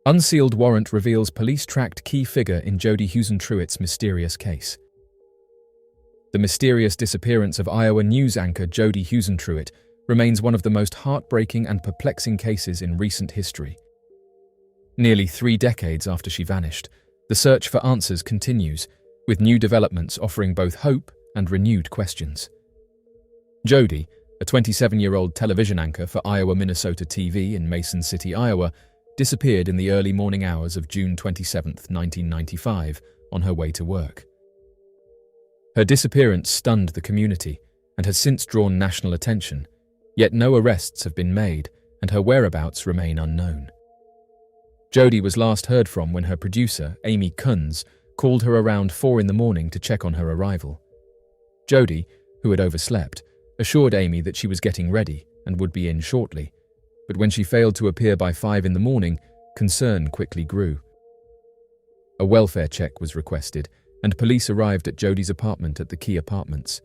Unsealed warrant reveals police tracked key figure in Jodi Husen-Truitt's mysterious case. The mysterious disappearance of Iowa news anchor Jodi Husen-Truitt remains one of the most heartbreaking and perplexing cases in recent history. Nearly 3 decades after she vanished, the search for answers continues, with new developments offering both hope and renewed questions. Jodi, a 27-year-old television anchor for Iowa-Minnesota TV in Mason City, Iowa, disappeared in the early morning hours of June 27, 1995, on her way to work. Her disappearance stunned the community and has since drawn national attention, yet no arrests have been made and her whereabouts remain unknown. Jodi was last heard from when her producer, Amy Kunz, called her around 4 a.m. to check on her arrival. Jodi, who had overslept, assured Amy that she was getting ready and would be in shortly, but when she failed to appear by 5 a.m, concern quickly grew. A welfare check was requested, and police arrived at Jodi's apartment at the Key Apartments.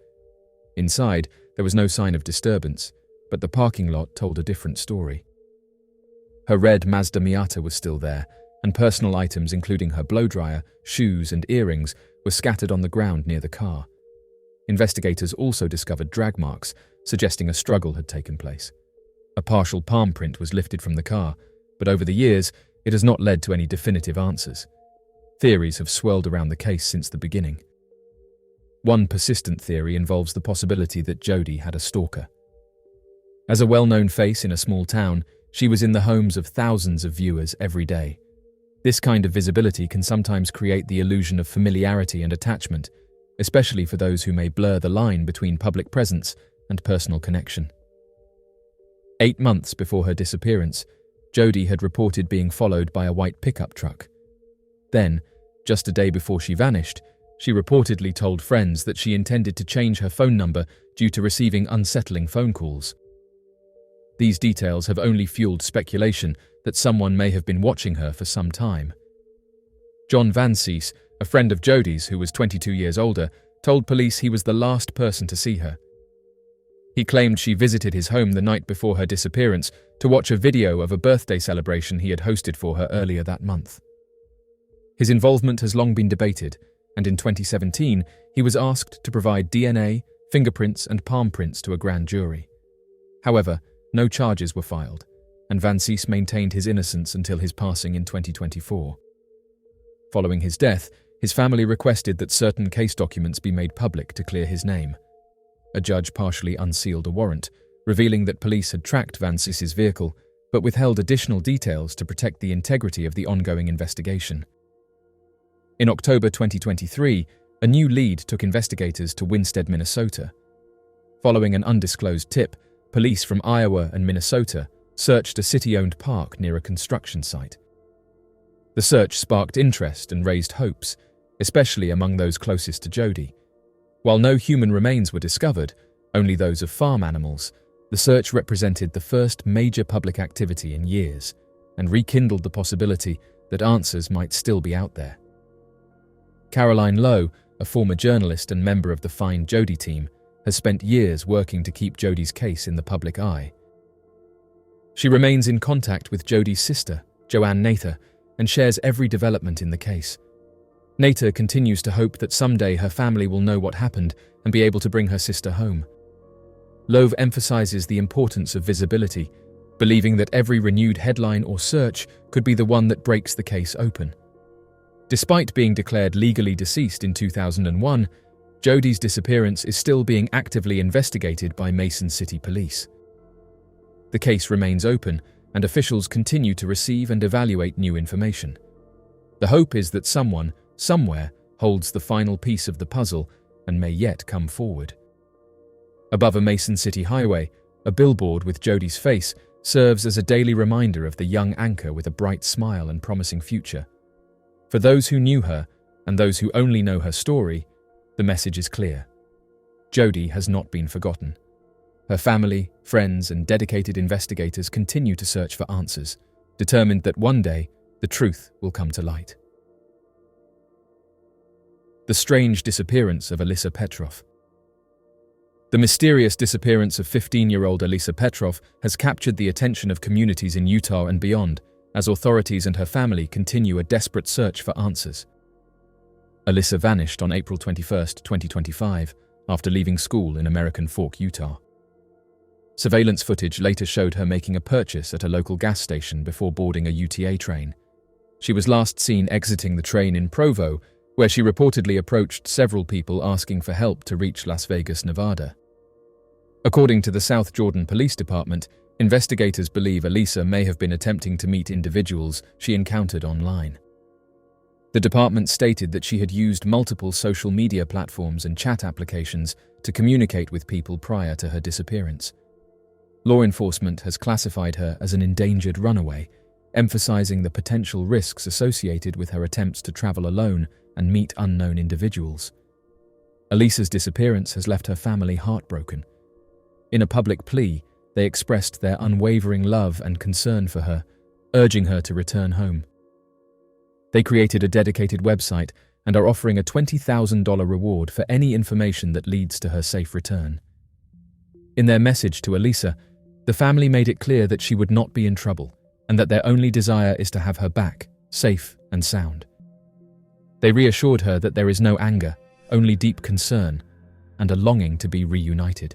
Inside, there was no sign of disturbance, but the parking lot told a different story. Her red Mazda Miata was still there, and personal items including her blow-dryer, shoes and earrings were scattered on the ground near the car. Investigators also discovered drag marks, suggesting a struggle had taken place. A partial palm print was lifted from the car, but over the years, it has not led to any definitive answers. Theories have swirled around the case since the beginning. One persistent theory involves the possibility that Jodi had a stalker. As a well-known face in a small town, she was in the homes of thousands of viewers every day. This kind of visibility can sometimes create the illusion of familiarity and attachment, especially for those who may blur the line between public presence and personal connection. 8 months before her disappearance, Jodi had reported being followed by a white pickup truck. Then, just a day before she vanished, she reportedly told friends that she intended to change her phone number due to receiving unsettling phone calls. These details have only fueled speculation that someone may have been watching her for some time. John Van Cease, a friend of Jodi's who was 22 years older, told police he was the last person to see her. He claimed she visited his home the night before her disappearance to watch a video of a birthday celebration he had hosted for her earlier that month. His involvement has long been debated, and in 2017 he was asked to provide DNA, fingerprints and palm prints to a grand jury. However, no charges were filed, and Van Cease maintained his innocence until his passing in 2024. Following his death, his family requested that certain case documents be made public to clear his name. A judge partially unsealed a warrant, revealing that police had tracked Van Ceese's vehicle, but withheld additional details to protect the integrity of the ongoing investigation. In October 2023, a new lead took investigators to Winstead, Minnesota. Following an undisclosed tip, police from Iowa and Minnesota searched a city-owned park near a construction site. The search sparked interest and raised hopes, especially among those closest to Jodi. While no human remains were discovered, only those of farm animals, the search represented the first major public activity in years and rekindled the possibility that answers might still be out there. Caroline Lowe, a former journalist and member of the Find Jodi team, has spent years working to keep Jodi's case in the public eye. She remains in contact with Jodi's sister, Joanne Nather, and shares every development in the case. Nather continues to hope that someday her family will know what happened and be able to bring her sister home. Lowe emphasizes the importance of visibility, believing that every renewed headline or search could be the one that breaks the case open. Despite being declared legally deceased in 2001, Jodi's disappearance is still being actively investigated by Mason City Police. The case remains open, and officials continue to receive and evaluate new information. The hope is that someone, somewhere, holds the final piece of the puzzle and may yet come forward. Above a Mason City highway, a billboard with Jodi's face serves as a daily reminder of the young anchor with a bright smile and promising future. For those who knew her, and those who only know her story, the message is clear. Jodi has not been forgotten. Her family, friends, and dedicated investigators continue to search for answers, determined that one day the truth will come to light. The strange disappearance of Alyssa Petrov. The mysterious disappearance of 15-year-old Alyssa Petrov has captured the attention of communities in Utah and beyond, as authorities and her family continue a desperate search for answers. Alyssa vanished on April 21, 2025, after leaving school in American Fork, Utah. Surveillance footage later showed her making a purchase at a local gas station before boarding a UTA train. She was last seen exiting the train in Provo, where she reportedly approached several people asking for help to reach Las Vegas, Nevada. According to the South Jordan Police Department, investigators believe Alyssa may have been attempting to meet individuals she encountered online. The department stated that she had used multiple social media platforms and chat applications to communicate with people prior to her disappearance. Law enforcement has classified her as an endangered runaway, emphasizing the potential risks associated with her attempts to travel alone and meet unknown individuals. Alyssa's disappearance has left her family heartbroken. In a public plea, they expressed their unwavering love and concern for her, urging her to return home. They created a dedicated website and are offering a $20,000 reward for any information that leads to her safe return. In their message to Alyssa, the family made it clear that she would not be in trouble and that their only desire is to have her back, safe and sound. They reassured her that there is no anger, only deep concern, and a longing to be reunited.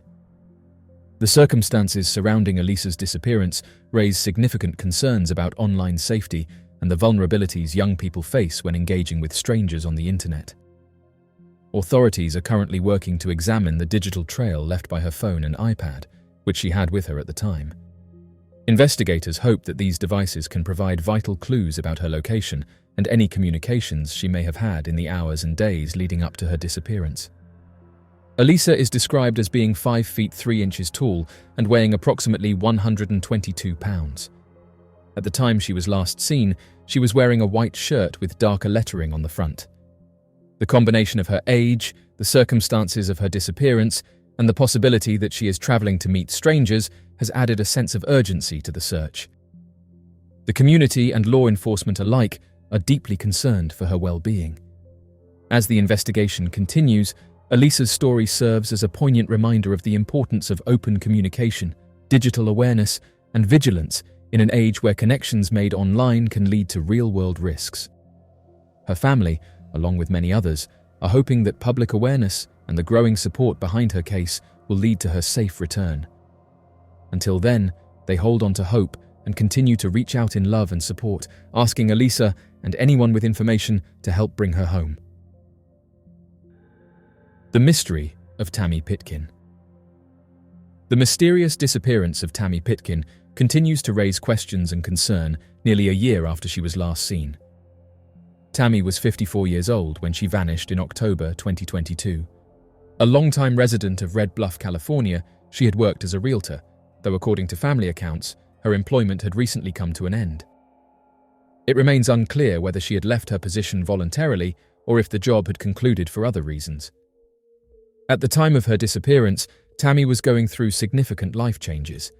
The circumstances surrounding Alyssa's disappearance raise significant concerns about online safety and the vulnerabilities young people face when engaging with strangers on the internet. Authorities are currently working to examine the digital trail left by her phone and iPad, which she had with her at the time. Investigators hope that these devices can provide vital clues about her location and any communications she may have had in the hours and days leading up to her disappearance. Alyssa is described as being 5 feet 3 inches tall and weighing approximately 122 pounds. At the time she was last seen, she was wearing a white shirt with darker lettering on the front. The combination of her age, the circumstances of her disappearance, and the possibility that she is traveling to meet strangers has added a sense of urgency to the search. The community and law enforcement alike are deeply concerned for her well-being. As the investigation continues, Alyssa's story serves as a poignant reminder of the importance of open communication, digital awareness, and vigilance in an age where connections made online can lead to real-world risks. Her family, along with many others, are hoping that public awareness and the growing support behind her case will lead to her safe return. Until then, they hold on to hope and continue to reach out in love and support, asking Alyssa and anyone with information to help bring her home. The mystery of Tammy Pitkin. The mysterious disappearance of Tammy Pitkin continues to raise questions and concern nearly a year after she was last seen. Tammy was 54 years old when she vanished in October 2022. A longtime resident of Red Bluff, California, she had worked as a realtor, though according to family accounts, her employment had recently come to an end. It remains unclear whether she had left her position voluntarily or if the job had concluded for other reasons. At the time of her disappearance, Tammy was going through significant life changes.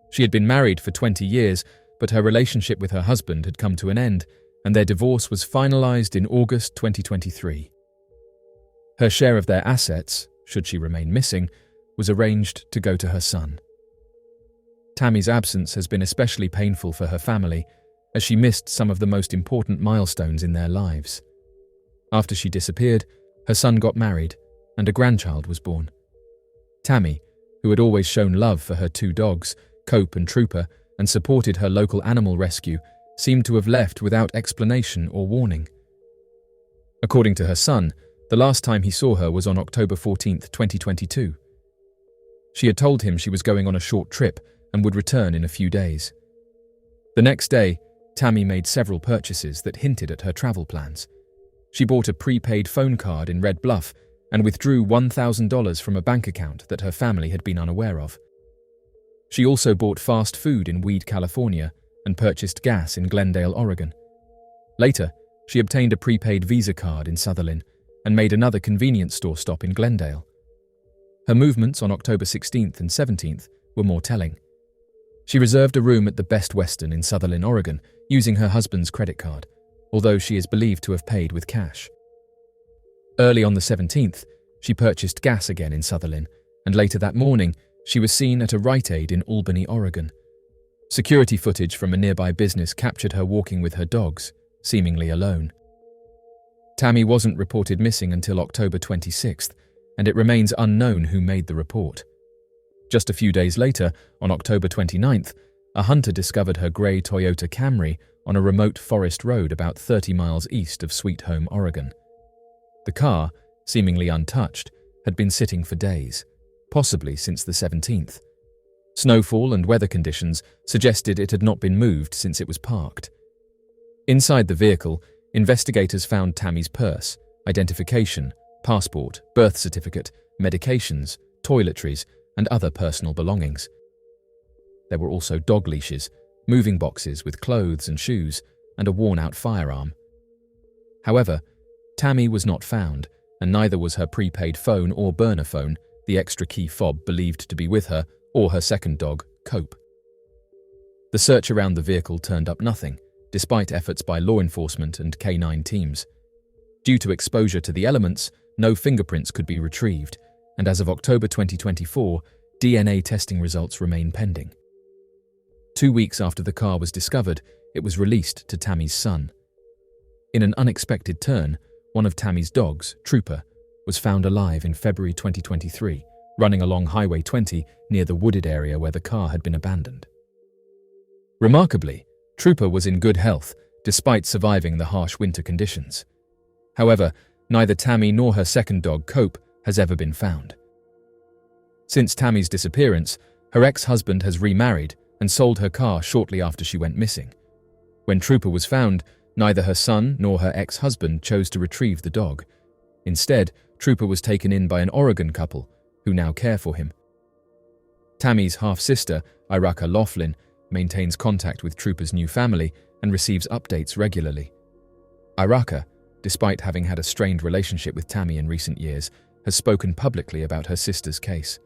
She had been married for 20 years, but her relationship with her husband had come to an end, and their divorce was finalized in August 2023. Her share of their assets, should she remain missing, was arranged to go to her son. Tammy's absence has been especially painful for her family, as she missed some of the most important milestones in their lives. After she disappeared, her son got married, and a grandchild was born. Tammy, who had always shown love for her 2 dogs, Cope and Trooper, and supported her local animal rescue, seemed to have left without explanation or warning. According to her son, the last time he saw her was on October 14, 2022. She had told him she was going on a short trip and would return in a few days. The next day, Tammy made several purchases that hinted at her travel plans. She bought a prepaid phone card in Red Bluff and withdrew $1,000 from a bank account that her family had been unaware of. She also bought fast food in Weed, California, and purchased gas in Glendale, Oregon. Later, she obtained a prepaid Visa card in Sutherlin and made another convenience store stop in Glendale. Her movements on October 16th and 17th were more telling. She reserved a room at the Best Western in Sutherlin, Oregon, using her husband's credit card, although she is believed to have paid with cash. Early on the 17th, she purchased gas again in Sutherlin, and later that morning, she was seen at a Rite Aid in Albany, Oregon. Security footage from a nearby business captured her walking with her dogs, seemingly alone. Tammy wasn't reported missing until October 26th, and it remains unknown who made the report. Just a few days later, on October 29th, a hunter discovered her grey Toyota Camry on a remote forest road about 30 miles east of Sweet Home, Oregon. The car, seemingly untouched, had been sitting for days, possibly since the 17th. Snowfall and weather conditions suggested it had not been moved since it was parked. Inside the vehicle, investigators found Tammy's purse, identification, passport, birth certificate, medications, toiletries, and other personal belongings. There were also dog leashes, moving boxes with clothes and shoes, and a worn-out firearm. However, Tammy was not found, and neither was her prepaid phone or burner phone, the extra key fob believed to be with her, or her second dog, Cope. The search around the vehicle turned up nothing, despite efforts by law enforcement and K9 teams. Due to exposure to the elements, no fingerprints could be retrieved, and as of October 2024, DNA testing results remain pending. 2 weeks after the car was discovered, it was released to Tammy's son. In an unexpected turn, one of Tammy's dogs, Trooper, was found alive in February 2023, running along Highway 20 near the wooded area where the car had been abandoned. Remarkably, Trooper was in good health, despite surviving the harsh winter conditions. However, neither Tammy nor her second dog, Cope, has ever been found. Since Tammy's disappearance, her ex-husband has remarried and sold her car shortly after she went missing. When Trooper was found, neither her son nor her ex-husband chose to retrieve the dog. Instead, Trooper was taken in by an Oregon couple, who now care for him. Tammy's half-sister, Iraka Laughlin, maintains contact with Trooper's new family and receives updates regularly. Iraka, despite having had a strained relationship with Tammy in recent years, has spoken publicly about her sister's case.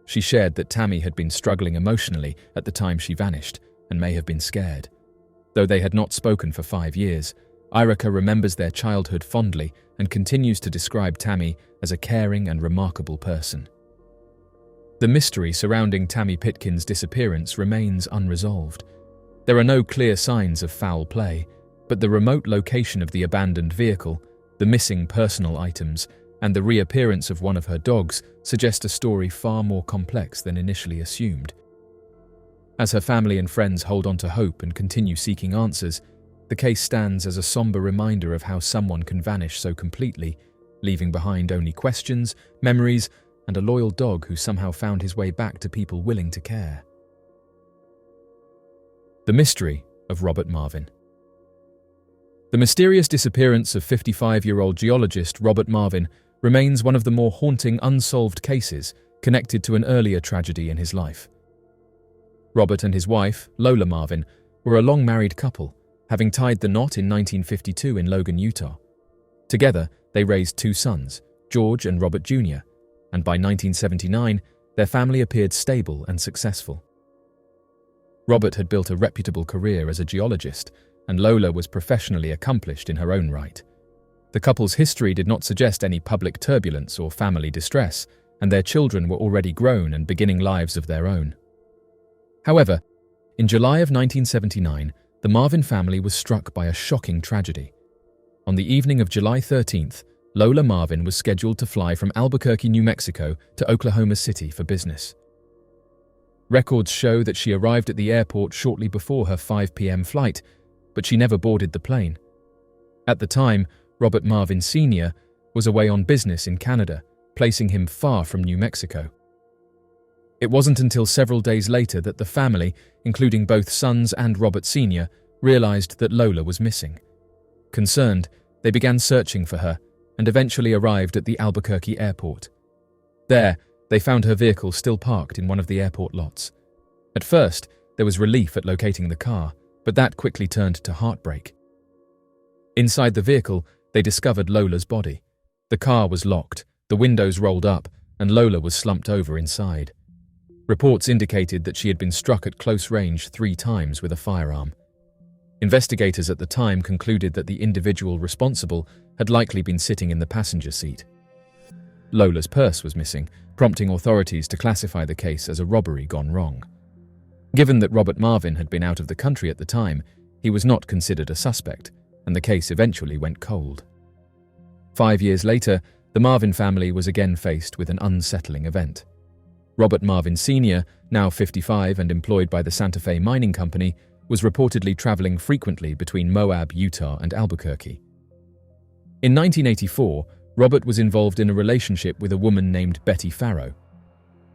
She shared that Tammy had been struggling emotionally at the time she vanished and may have been scared. Though they had not spoken for 5 years, Iraka remembers their childhood fondly and continues to describe Tammy as a caring and remarkable person. The mystery surrounding Tammy Pitkin's disappearance remains unresolved. There are no clear signs of foul play, but the remote location of the abandoned vehicle, the missing personal items, and the reappearance of one of her dogs suggest a story far more complex than initially assumed. As her family and friends hold on to hope and continue seeking answers, the case stands as a somber reminder of how someone can vanish so completely, leaving behind only questions, memories, and a loyal dog who somehow found his way back to people willing to care. The mystery of Robert Marvin. The mysterious disappearance of 55-year-old geologist Robert Marvin remains one of the more haunting unsolved cases connected to an earlier tragedy in his life. Robert and his wife, Lola Marvin, were a long-married couple, having tied the knot in 1952 in Logan, Utah. Together, they raised 2 sons, George and Robert Jr., and by 1979, their family appeared stable and successful. Robert had built a reputable career as a geologist, and Lola was professionally accomplished in her own right. The couple's history did not suggest any public turbulence or family distress, and their children were already grown and beginning lives of their own. However, in July of 1979, the Marvin family was struck by a shocking tragedy. On the evening of July 13th, Lola Marvin was scheduled to fly from Albuquerque, New Mexico to Oklahoma City for business. Records show that she arrived at the airport shortly before her 5 p.m. flight, but she never boarded the plane. At the time, Robert Marvin Sr. was away on business in Canada, placing him far from New Mexico. It wasn't until several days later that the family, including both sons and Robert Sr., realized that Lola was missing. Concerned, they began searching for her and eventually arrived at the Albuquerque airport. There, they found her vehicle still parked in one of the airport lots. At first, there was relief at locating the car, but that quickly turned to heartbreak. Inside the vehicle, they discovered Lola's body. The car was locked, the windows rolled up, and Lola was slumped over inside. Reports indicated that she had been struck at close range 3 times with a firearm. Investigators at the time concluded that the individual responsible had likely been sitting in the passenger seat. Lola's purse was missing, prompting authorities to classify the case as a robbery gone wrong. Given that Robert Marvin had been out of the country at the time, he was not considered a suspect, and the case eventually went cold. 5 years later, the Marvin family was again faced with an unsettling event. Robert Marvin Sr., now 55 and employed by the Santa Fe Mining Company, was reportedly traveling frequently between Moab, Utah, and Albuquerque. In 1984, Robert was involved in a relationship with a woman named Betty Farrow.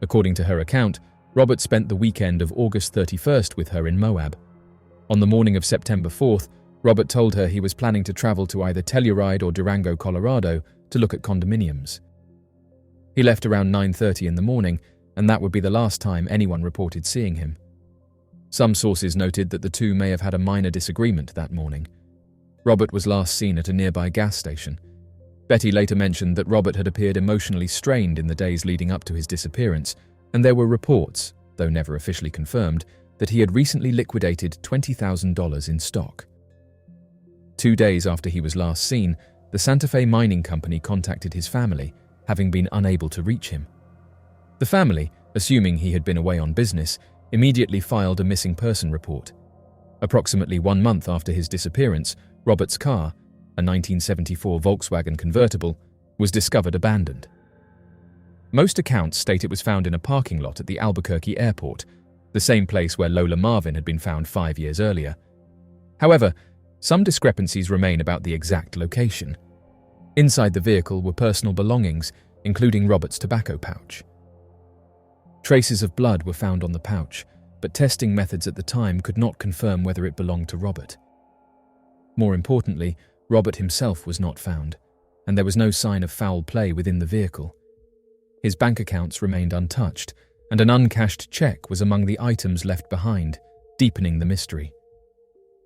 According to her account, Robert spent the weekend of August 31st with her in Moab. On the morning of September 4th, Robert told her he was planning to travel to either Telluride or Durango, Colorado, to look at condominiums. He left around 9:30 in the morning, and that would be the last time anyone reported seeing him. Some sources noted that the two may have had a minor disagreement that morning. Robert was last seen at a nearby gas station. Betty later mentioned that Robert had appeared emotionally strained in the days leading up to his disappearance, and there were reports, though never officially confirmed, that he had recently liquidated $20,000 in stock. 2 days after he was last seen, the Santa Fe Mining Company contacted his family, having been unable to reach him. The family, assuming he had been away on business, immediately filed a missing person report. Approximately 1 month after his disappearance, Robert's car, a 1974 Volkswagen convertible, was discovered abandoned. Most accounts state it was found in a parking lot at the Albuquerque airport, the same place where Lola Marvin had been found 5 years earlier. However, some discrepancies remain about the exact location. Inside the vehicle were personal belongings, including Robert's tobacco pouch. Traces of blood were found on the pouch, but testing methods at the time could not confirm whether it belonged to Robert. More importantly, Robert himself was not found, and there was no sign of foul play within the vehicle. His bank accounts remained untouched, and an uncashed check was among the items left behind, deepening the mystery.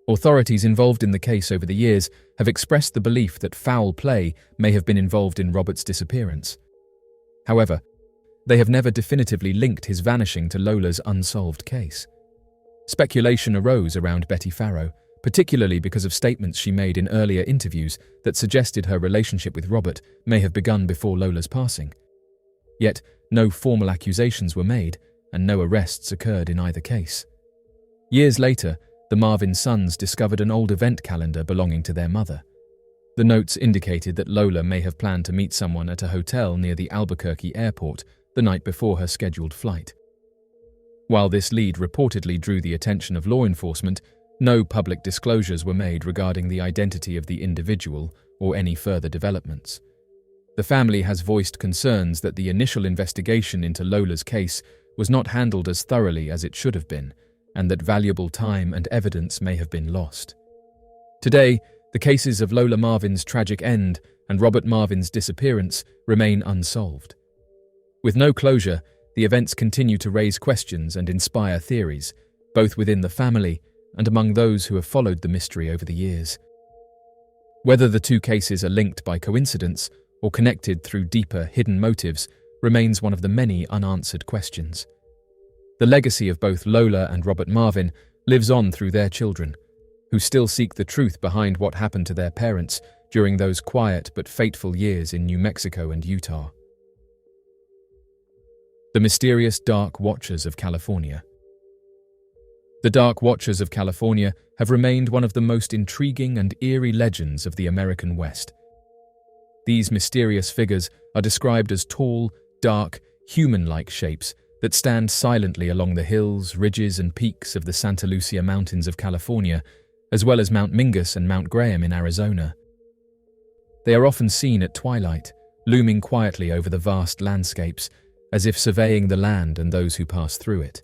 Authorities involved in the case over the years have expressed the belief that foul play may have been involved in Robert's disappearance. However, they have never definitively linked his vanishing to Lola's unsolved case. Speculation arose around Betty Farrow, particularly because of statements she made in earlier interviews that suggested her relationship with Robert may have begun before Lola's passing. Yet, no formal accusations were made, and no arrests occurred in either case. Years later, the Marvin sons discovered an old event calendar belonging to their mother. The notes indicated that Lola may have planned to meet someone at a hotel near the Albuquerque airport the night before her scheduled flight. While this lead reportedly drew the attention of law enforcement, no public disclosures were made regarding the identity of the individual or any further developments. The family has voiced concerns that the initial investigation into Lola's case was not handled as thoroughly as it should have been, and that valuable time and evidence may have been lost. Today, the cases of Lola Marvin's tragic end and Robert Marvin's disappearance remain unsolved. With no closure, the events continue to raise questions and inspire theories, both within the family and among those who have followed the mystery over the years. Whether the two cases are linked by coincidence or connected through deeper, hidden motives remains one of the many unanswered questions. The legacy of both Lola and Robert Marvin lives on through their children, who still seek the truth behind what happened to their parents during those quiet but fateful years in New Mexico and Utah. The mysterious Dark Watchers of California. The Dark Watchers of California have remained one of the most intriguing and eerie legends of the American West. These mysterious figures are described as tall, dark, human-like shapes that stand silently along the hills, ridges, and peaks of the Santa Lucia Mountains of California, as well as Mount Mingus and Mount Graham in Arizona. They are often seen at twilight, looming quietly over the vast landscapes, as if surveying the land and those who pass through it.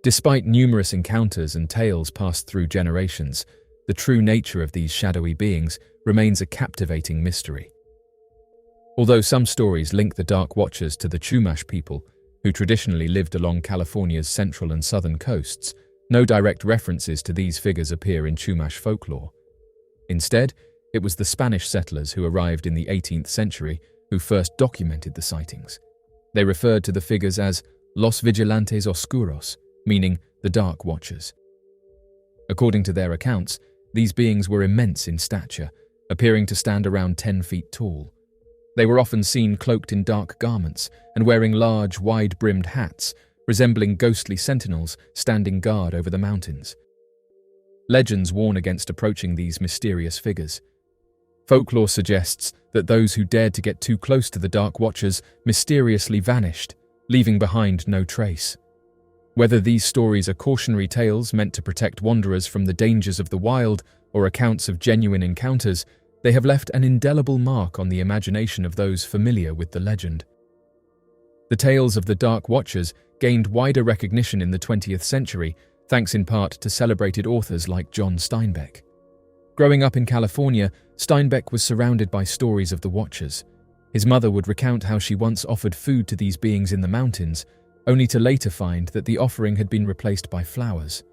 Despite numerous encounters and tales passed through generations, the true nature of these shadowy beings remains a captivating mystery. Although some stories link the Dark Watchers to the Chumash people, who traditionally lived along California's central and southern coasts, no direct references to these figures appear in Chumash folklore. Instead, it was the Spanish settlers who arrived in the 18th century who first documented the sightings. They referred to the figures as Los Vigilantes Oscuros, meaning the Dark Watchers. According to their accounts, these beings were immense in stature, appearing to stand around 10 feet tall. They were often seen cloaked in dark garments and wearing large, wide-brimmed hats, resembling ghostly sentinels standing guard over the mountains. Legends warn against approaching these mysterious figures. Folklore suggests that those who dared to get too close to the Dark Watchers mysteriously vanished, leaving behind no trace. Whether these stories are cautionary tales meant to protect wanderers from the dangers of the wild or accounts of genuine encounters, they have left an indelible mark on the imagination of those familiar with the legend. The tales of the Dark Watchers gained wider recognition in the 20th century, thanks in part to celebrated authors like John Steinbeck. Growing up in California, Steinbeck was surrounded by stories of the Watchers. His mother would recount how she once offered food to these beings in the mountains, only to later find that the offering had been replaced by flowers.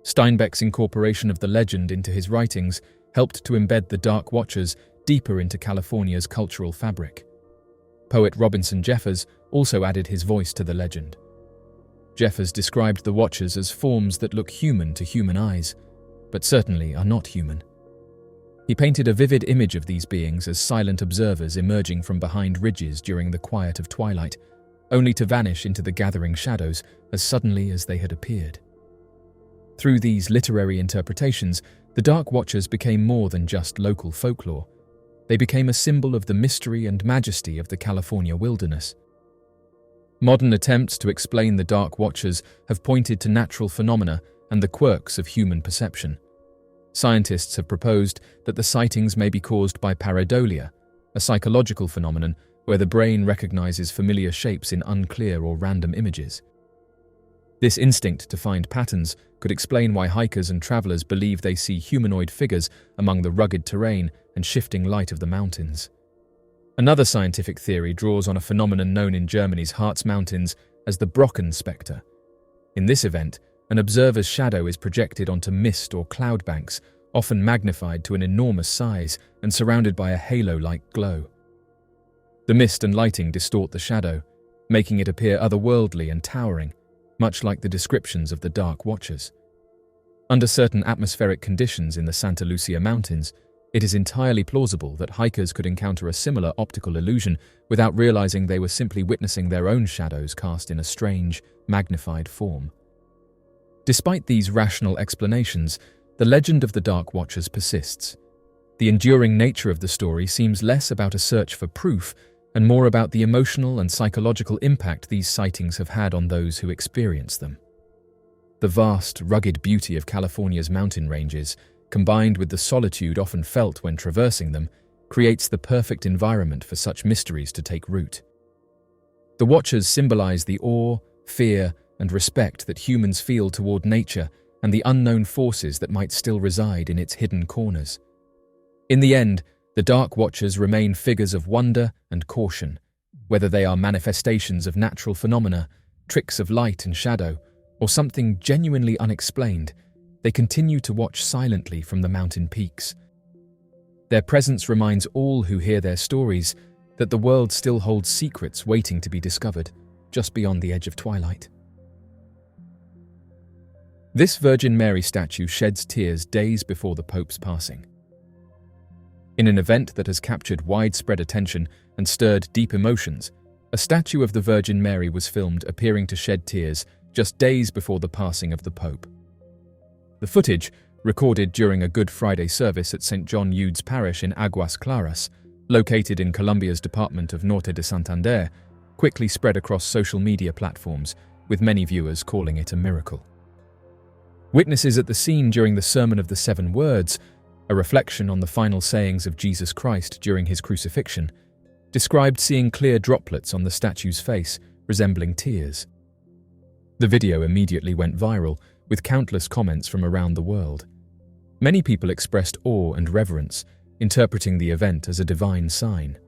Steinbeck's incorporation of the legend into his writings helped to embed the Dark Watchers deeper into California's cultural fabric. Poet Robinson Jeffers also added his voice to the legend. Jeffers described the Watchers as forms that look human to human eyes, but certainly are not human. He painted a vivid image of these beings as silent observers emerging from behind ridges during the quiet of twilight, only to vanish into the gathering shadows as suddenly as they had appeared. Through these literary interpretations, the Dark Watchers became more than just local folklore. They became a symbol of the mystery and majesty of the California wilderness. Modern attempts to explain the Dark Watchers have pointed to natural phenomena and the quirks of human perception. Scientists have proposed that the sightings may be caused by pareidolia, a psychological phenomenon where the brain recognizes familiar shapes in unclear or random images. This instinct to find patterns could explain why hikers and travelers believe they see humanoid figures among the rugged terrain and shifting light of the mountains. Another scientific theory draws on a phenomenon known in Germany's Harz Mountains as the Brocken spectre. In this event, an observer's shadow is projected onto mist or cloud banks, often magnified to an enormous size and surrounded by a halo-like glow. The mist and lighting distort the shadow, making it appear otherworldly and towering, much like the descriptions of the Dark Watchers. Under certain atmospheric conditions in the Santa Lucia Mountains, it is entirely plausible that hikers could encounter a similar optical illusion without realizing they were simply witnessing their own shadows cast in a strange, magnified form. Despite these rational explanations, the legend of the Dark Watchers persists. The enduring nature of the story seems less about a search for proof and more about the emotional and psychological impact these sightings have had on those who experience them. The vast, rugged beauty of California's mountain ranges, combined with the solitude often felt when traversing them, creates the perfect environment for such mysteries to take root. The Watchers symbolize the awe, fear, and respect that humans feel toward nature and the unknown forces that might still reside in its hidden corners. In the end, the Dark Watchers remain figures of wonder and caution, whether they are manifestations of natural phenomena, tricks of light and shadow, or something genuinely unexplained. They continue to watch silently from the mountain peaks. Their presence reminds all who hear their stories that the world still holds secrets waiting to be discovered, just beyond the edge of twilight. This Virgin Mary statue sheds tears days before the Pope's passing. In an event that has captured widespread attention and stirred deep emotions, a statue of the Virgin Mary was filmed appearing to shed tears just days before the passing of the Pope. The footage, recorded during a Good Friday service at St. John Eudes Parish in Aguas Claras, located in Colombia's department of Norte de Santander, quickly spread across social media platforms, with many viewers calling it a miracle. Witnesses at the scene during the Sermon of the Seven Words, a reflection on the final sayings of Jesus Christ during his crucifixion, described seeing clear droplets on the statue's face, resembling tears. The video immediately went viral, with countless comments from around the world. Many people expressed awe and reverence, interpreting the event as a divine sign.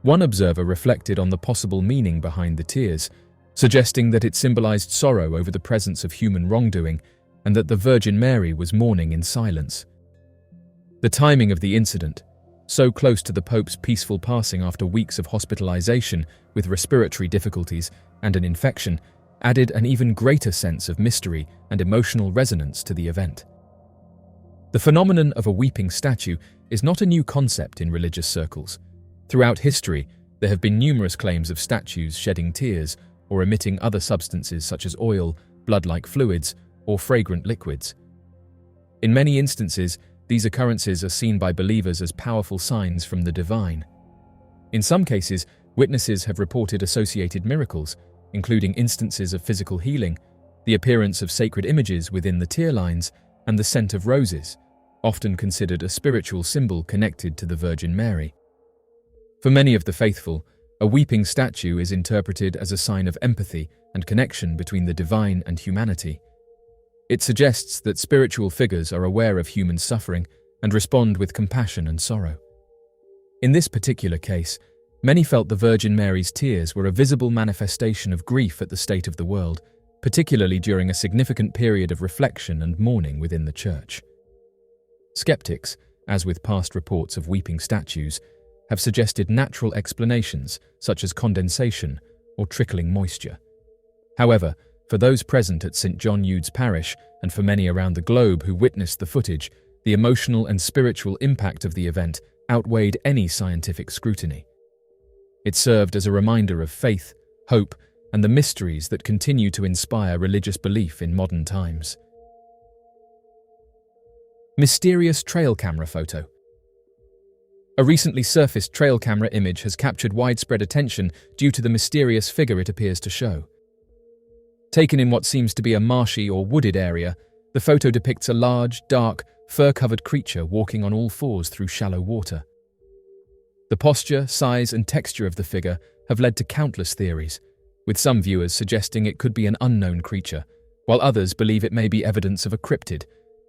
One observer reflected on the possible meaning behind the tears, suggesting that it symbolized sorrow over the presence of human wrongdoing and that the Virgin Mary was mourning in silence. The timing of the incident, so close to the Pope's peaceful passing after weeks of hospitalization with respiratory difficulties and an infection, added an even greater sense of mystery and emotional resonance to the event. The phenomenon of a weeping statue is not a new concept in religious circles. Throughout history, there have been numerous claims of statues shedding tears, or emitting other substances such as oil, blood-like fluids, or fragrant liquids. In many instances, these occurrences are seen by believers as powerful signs from the divine. In some cases, witnesses have reported associated miracles, including instances of physical healing, the appearance of sacred images within the tear lines, and the scent of roses, often considered a spiritual symbol connected to the Virgin Mary. For many of the faithful, a weeping statue is interpreted as a sign of empathy and connection between the divine and humanity. It suggests that spiritual figures are aware of human suffering and respond with compassion and sorrow. In this particular case, many felt the Virgin Mary's tears were a visible manifestation of grief at the state of the world, particularly during a significant period of reflection and mourning within the Church. Skeptics, as with past reports of weeping statues, have suggested natural explanations such as condensation or trickling moisture. However, for those present at St. John Eudes Parish and for many around the globe who witnessed the footage, the emotional and spiritual impact of the event outweighed any scientific scrutiny. It served as a reminder of faith, hope, and the mysteries that continue to inspire religious belief in modern times. Mysterious trail camera photo. A recently surfaced trail camera image has captured widespread attention due to the mysterious figure it appears to show. Taken in what seems to be a marshy or wooded area, the photo depicts a large, dark, fur-covered creature walking on all fours through shallow water. The posture, size, and texture of the figure have led to countless theories, with some viewers suggesting it could be an unknown creature, while others believe it may be evidence of a cryptid,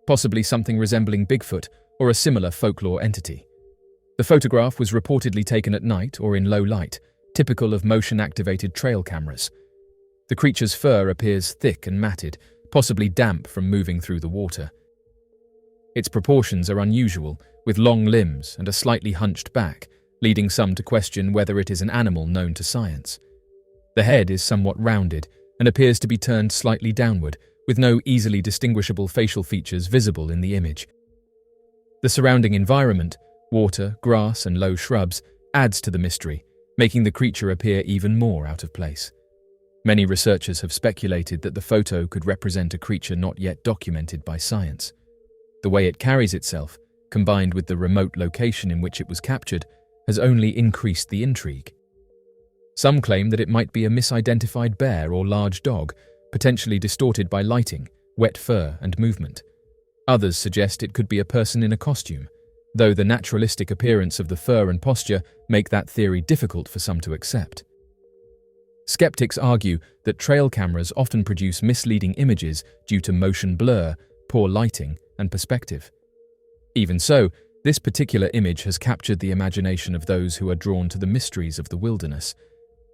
possibly something resembling Bigfoot or a similar folklore entity. The photograph was reportedly taken at night or in low light, typical of motion-activated trail cameras. The creature's fur appears thick and matted, possibly damp from moving through the water. Its proportions are unusual, with long limbs and a slightly hunched back, leading some to question whether it is an animal known to science. The head is somewhat rounded and appears to be turned slightly downward, with no easily distinguishable facial features visible in the image. The surrounding environment, water, grass, and low shrubs, adds to the mystery, making the creature appear even more out of place. Many researchers have speculated that the photo could represent a creature not yet documented by science. The way it carries itself, combined with the remote location in which it was captured, has only increased the intrigue. Some claim that it might be a misidentified bear or large dog, potentially distorted by lighting, wet fur, and movement. Others suggest it could be a person in a costume, though the naturalistic appearance of the fur and posture make that theory difficult for some to accept. Skeptics argue that trail cameras often produce misleading images due to motion blur, poor lighting, and perspective. Even so, this particular image has captured the imagination of those who are drawn to the mysteries of the wilderness.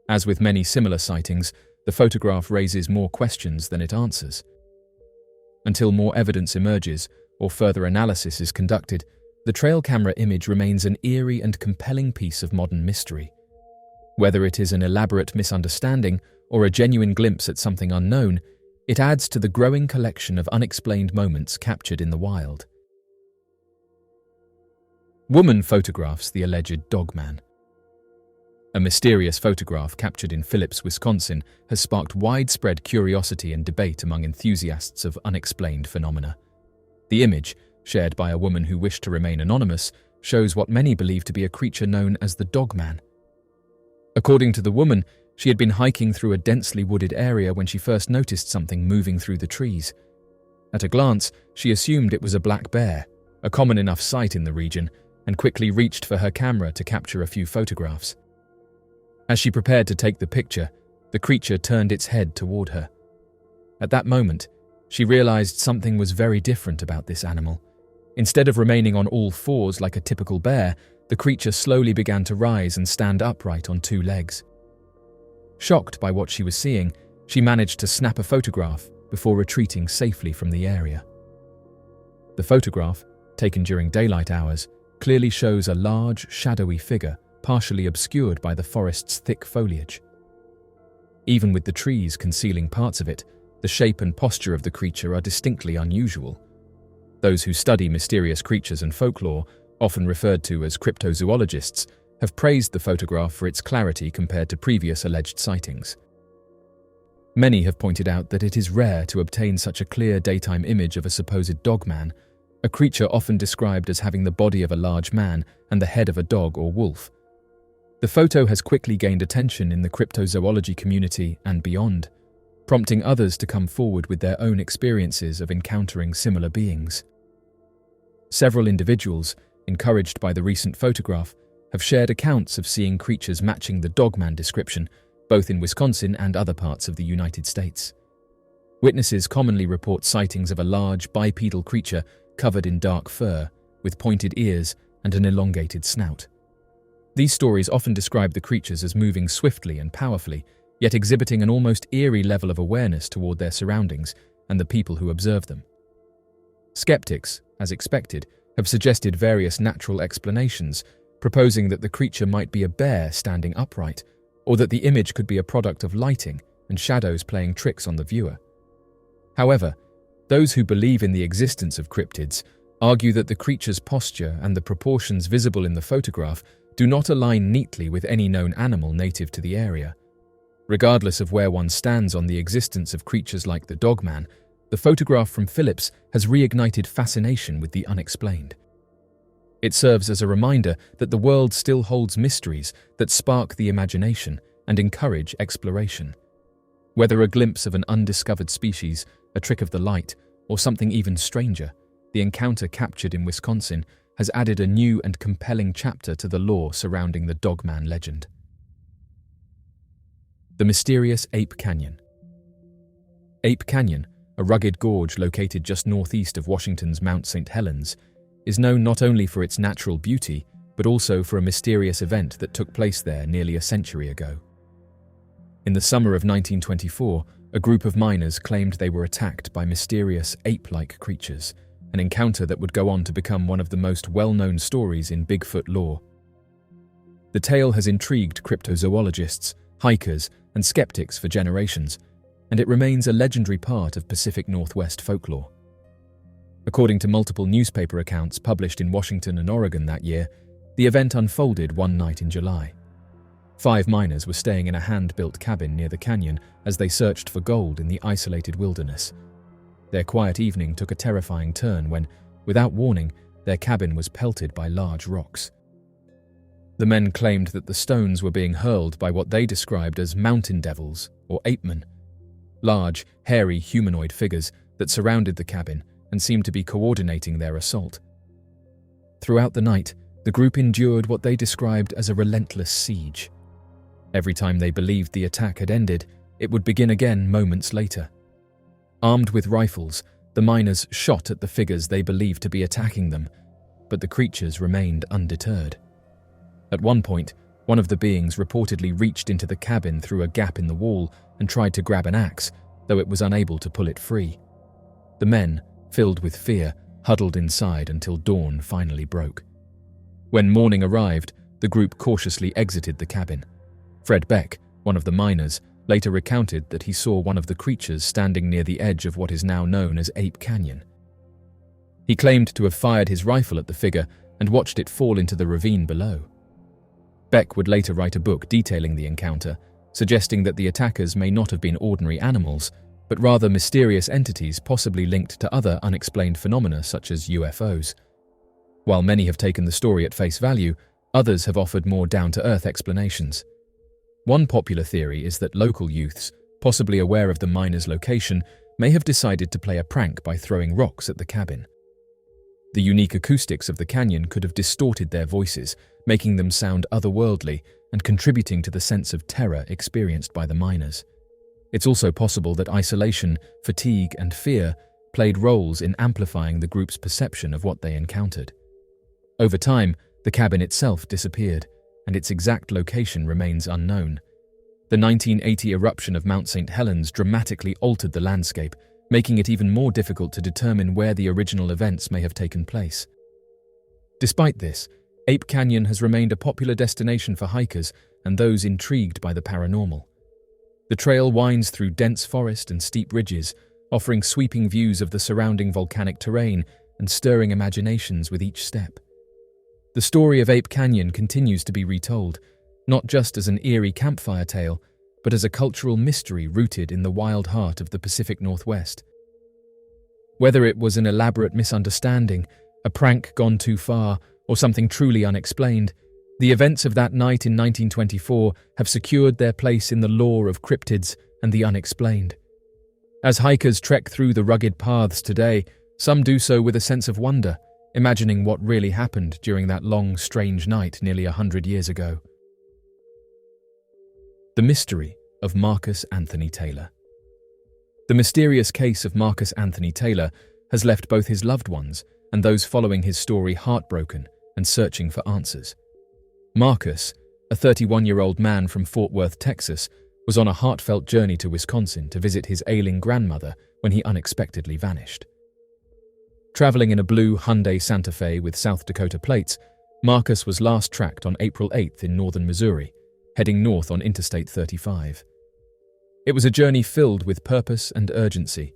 As with many similar sightings, the photograph raises more questions than it answers. Until more evidence emerges or further analysis is conducted, the trail camera image remains an eerie and compelling piece of modern mystery. Whether it is an elaborate misunderstanding or a genuine glimpse at something unknown, it adds to the growing collection of unexplained moments captured in the wild. Woman photographs the alleged dogman. A mysterious photograph captured in Phillips, Wisconsin, has sparked widespread curiosity and debate among enthusiasts of unexplained phenomena. The image, shared by a woman who wished to remain anonymous, shows what many believe to be a creature known as the dogman. According to the woman, she had been hiking through a densely wooded area when she first noticed something moving through the trees. At a glance, she assumed it was a black bear, a common enough sight in the region, and quickly reached for her camera to capture a few photographs. As she prepared to take the picture, the creature turned its head toward her. At that moment, she realized something was very different about this animal. Instead of remaining on all fours like a typical bear, the creature slowly began to rise and stand upright on two legs. Shocked by what she was seeing, she managed to snap a photograph before retreating safely from the area. The photograph, taken during daylight hours, clearly shows a large, shadowy figure partially obscured by the forest's thick foliage. Even with the trees concealing parts of it, the shape and posture of the creature are distinctly unusual. Those who study mysterious creatures and folklore, often referred to as cryptozoologists, have praised the photograph for its clarity compared to previous alleged sightings. Many have pointed out that it is rare to obtain such a clear daytime image of a supposed dogman, a creature often described as having the body of a large man and the head of a dog or wolf. The photo has quickly gained attention in the cryptozoology community and beyond, prompting others to come forward with their own experiences of encountering similar beings. Several individuals, encouraged by the recent photograph, have shared accounts of seeing creatures matching the dogman description, both in Wisconsin and other parts of the United States. Witnesses commonly report sightings of a large bipedal creature covered in dark fur, with pointed ears and an elongated snout. These stories often describe the creatures as moving swiftly and powerfully, yet exhibiting an almost eerie level of awareness toward their surroundings and the people who observe them. Skeptics, as expected, have suggested various natural explanations, proposing that the creature might be a bear standing upright, or that the image could be a product of lighting and shadows playing tricks on the viewer. However, those who believe in the existence of cryptids argue that the creature's posture and the proportions visible in the photograph do not align neatly with any known animal native to the area. Regardless of where one stands on the existence of creatures like the dogman, the photograph from Phillips has reignited fascination with the unexplained. It serves as a reminder that the world still holds mysteries that spark the imagination and encourage exploration. Whether a glimpse of an undiscovered species, a trick of the light, or something even stranger, the encounter captured in Wisconsin has added a new and compelling chapter to the lore surrounding the dogman legend. The mysterious Ape Canyon. Ape Canyon, a rugged gorge located just northeast of Washington's Mount St. Helens, is known not only for its natural beauty, but also for a mysterious event that took place there nearly a century ago. In the summer of 1924, a group of miners claimed they were attacked by mysterious ape-like creatures, an encounter that would go on to become one of the most well-known stories in Bigfoot lore. The tale has intrigued cryptozoologists, hikers, and skeptics for generations, and it remains a legendary part of Pacific Northwest folklore. According to multiple newspaper accounts published in Washington and Oregon that year, the event unfolded one night in July. 5 miners were staying in a hand-built cabin near the canyon as they searched for gold in the isolated wilderness. Their quiet evening took a terrifying turn when, without warning, their cabin was pelted by large rocks. The men claimed that the stones were being hurled by what they described as mountain devils or apemen, large, hairy humanoid figures that surrounded the cabin and seemed to be coordinating their assault. Throughout the night, the group endured what they described as a relentless siege. Every time they believed the attack had ended, it would begin again moments later. Armed with rifles, the miners shot at the figures they believed to be attacking them, but the creatures remained undeterred. At one point, one of the beings reportedly reached into the cabin through a gap in the wall and tried to grab an axe, though it was unable to pull it free. The men, filled with fear, huddled inside until dawn finally broke. When morning arrived, the group cautiously exited the cabin. Fred Beck, one of the miners, later recounted that he saw one of the creatures standing near the edge of what is now known as Ape Canyon. He claimed to have fired his rifle at the figure and watched it fall into the ravine below. Beck would later write a book detailing the encounter, suggesting that the attackers may not have been ordinary animals, but rather mysterious entities possibly linked to other unexplained phenomena such as UFOs. While many have taken the story at face value, others have offered more down-to-earth explanations. One popular theory is that local youths, possibly aware of the miners' location, may have decided to play a prank by throwing rocks at the cabin. The unique acoustics of the canyon could have distorted their voices, making them sound otherworldly and contributing to the sense of terror experienced by the miners. It's also possible that isolation, fatigue, and fear played roles in amplifying the group's perception of what they encountered. Over time, the cabin itself disappeared, and its exact location remains unknown. The 1980 eruption of Mount St. Helens dramatically altered the landscape, making it even more difficult to determine where the original events may have taken place. Despite this, Ape Canyon has remained a popular destination for hikers and those intrigued by the paranormal. The trail winds through dense forest and steep ridges, offering sweeping views of the surrounding volcanic terrain and stirring imaginations with each step. The story of Ape Canyon continues to be retold, not just as an eerie campfire tale, but as a cultural mystery rooted in the wild heart of the Pacific Northwest. Whether it was an elaborate misunderstanding, a prank gone too far, or something truly unexplained, the events of that night in 1924 have secured their place in the lore of cryptids and the unexplained. As hikers trek through the rugged paths today, some do so with a sense of wonder, imagining what really happened during that long, strange night nearly 100 years ago. The mystery of Marcus Anthony Taylor. The mysterious case of Marcus Anthony Taylor has left both his loved ones and those following his story heartbroken and searching for answers. Marcus, a 31-year-old man from Fort Worth, Texas, was on a heartfelt journey to Wisconsin to visit his ailing grandmother when he unexpectedly vanished. Traveling in a blue Hyundai Santa Fe with South Dakota plates, Marcus was last tracked on April 8th in northern Missouri, heading north on Interstate 35. It was a journey filled with purpose and urgency,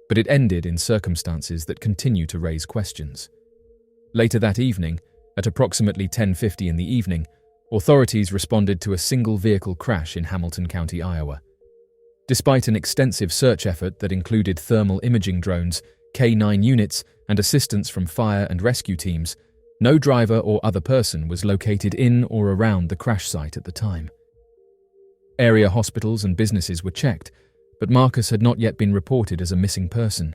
but it ended in circumstances that continue to raise questions. Later that evening, at approximately 10:50 in the evening, authorities responded to a single vehicle crash in Hamilton County, Iowa. Despite an extensive search effort that included thermal imaging drones, K9 units, and assistance from fire and rescue teams, no driver or other person was located in or around the crash site at the time. Area hospitals and businesses were checked, but Marcus had not yet been reported as a missing person.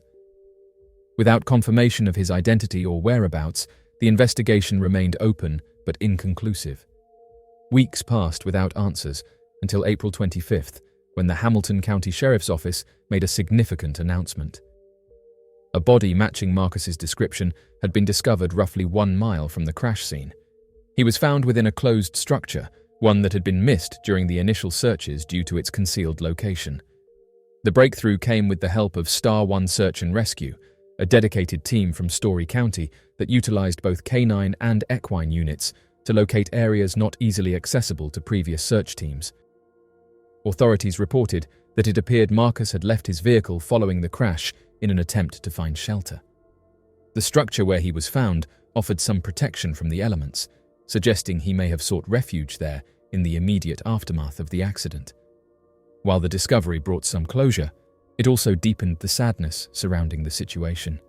Without confirmation of his identity or whereabouts, the investigation remained open but inconclusive. Weeks passed without answers until April 25th, when the Hamilton County Sheriff's Office made a significant announcement. A body matching Marcus's description had been discovered roughly 1 mile from the crash scene. He was found within a closed structure, one that had been missed during the initial searches due to its concealed location. The breakthrough came with the help of Star 1 Search and Rescue, a dedicated team from Story County that utilized both K9 and equine units to locate areas not easily accessible to previous search teams. Authorities reported that it appeared Marcus had left his vehicle following the crash in an attempt to find shelter. The structure where he was found offered some protection from the elements, suggesting he may have sought refuge there in the immediate aftermath of the accident. While the discovery brought some closure, it also deepened the sadness surrounding the situation.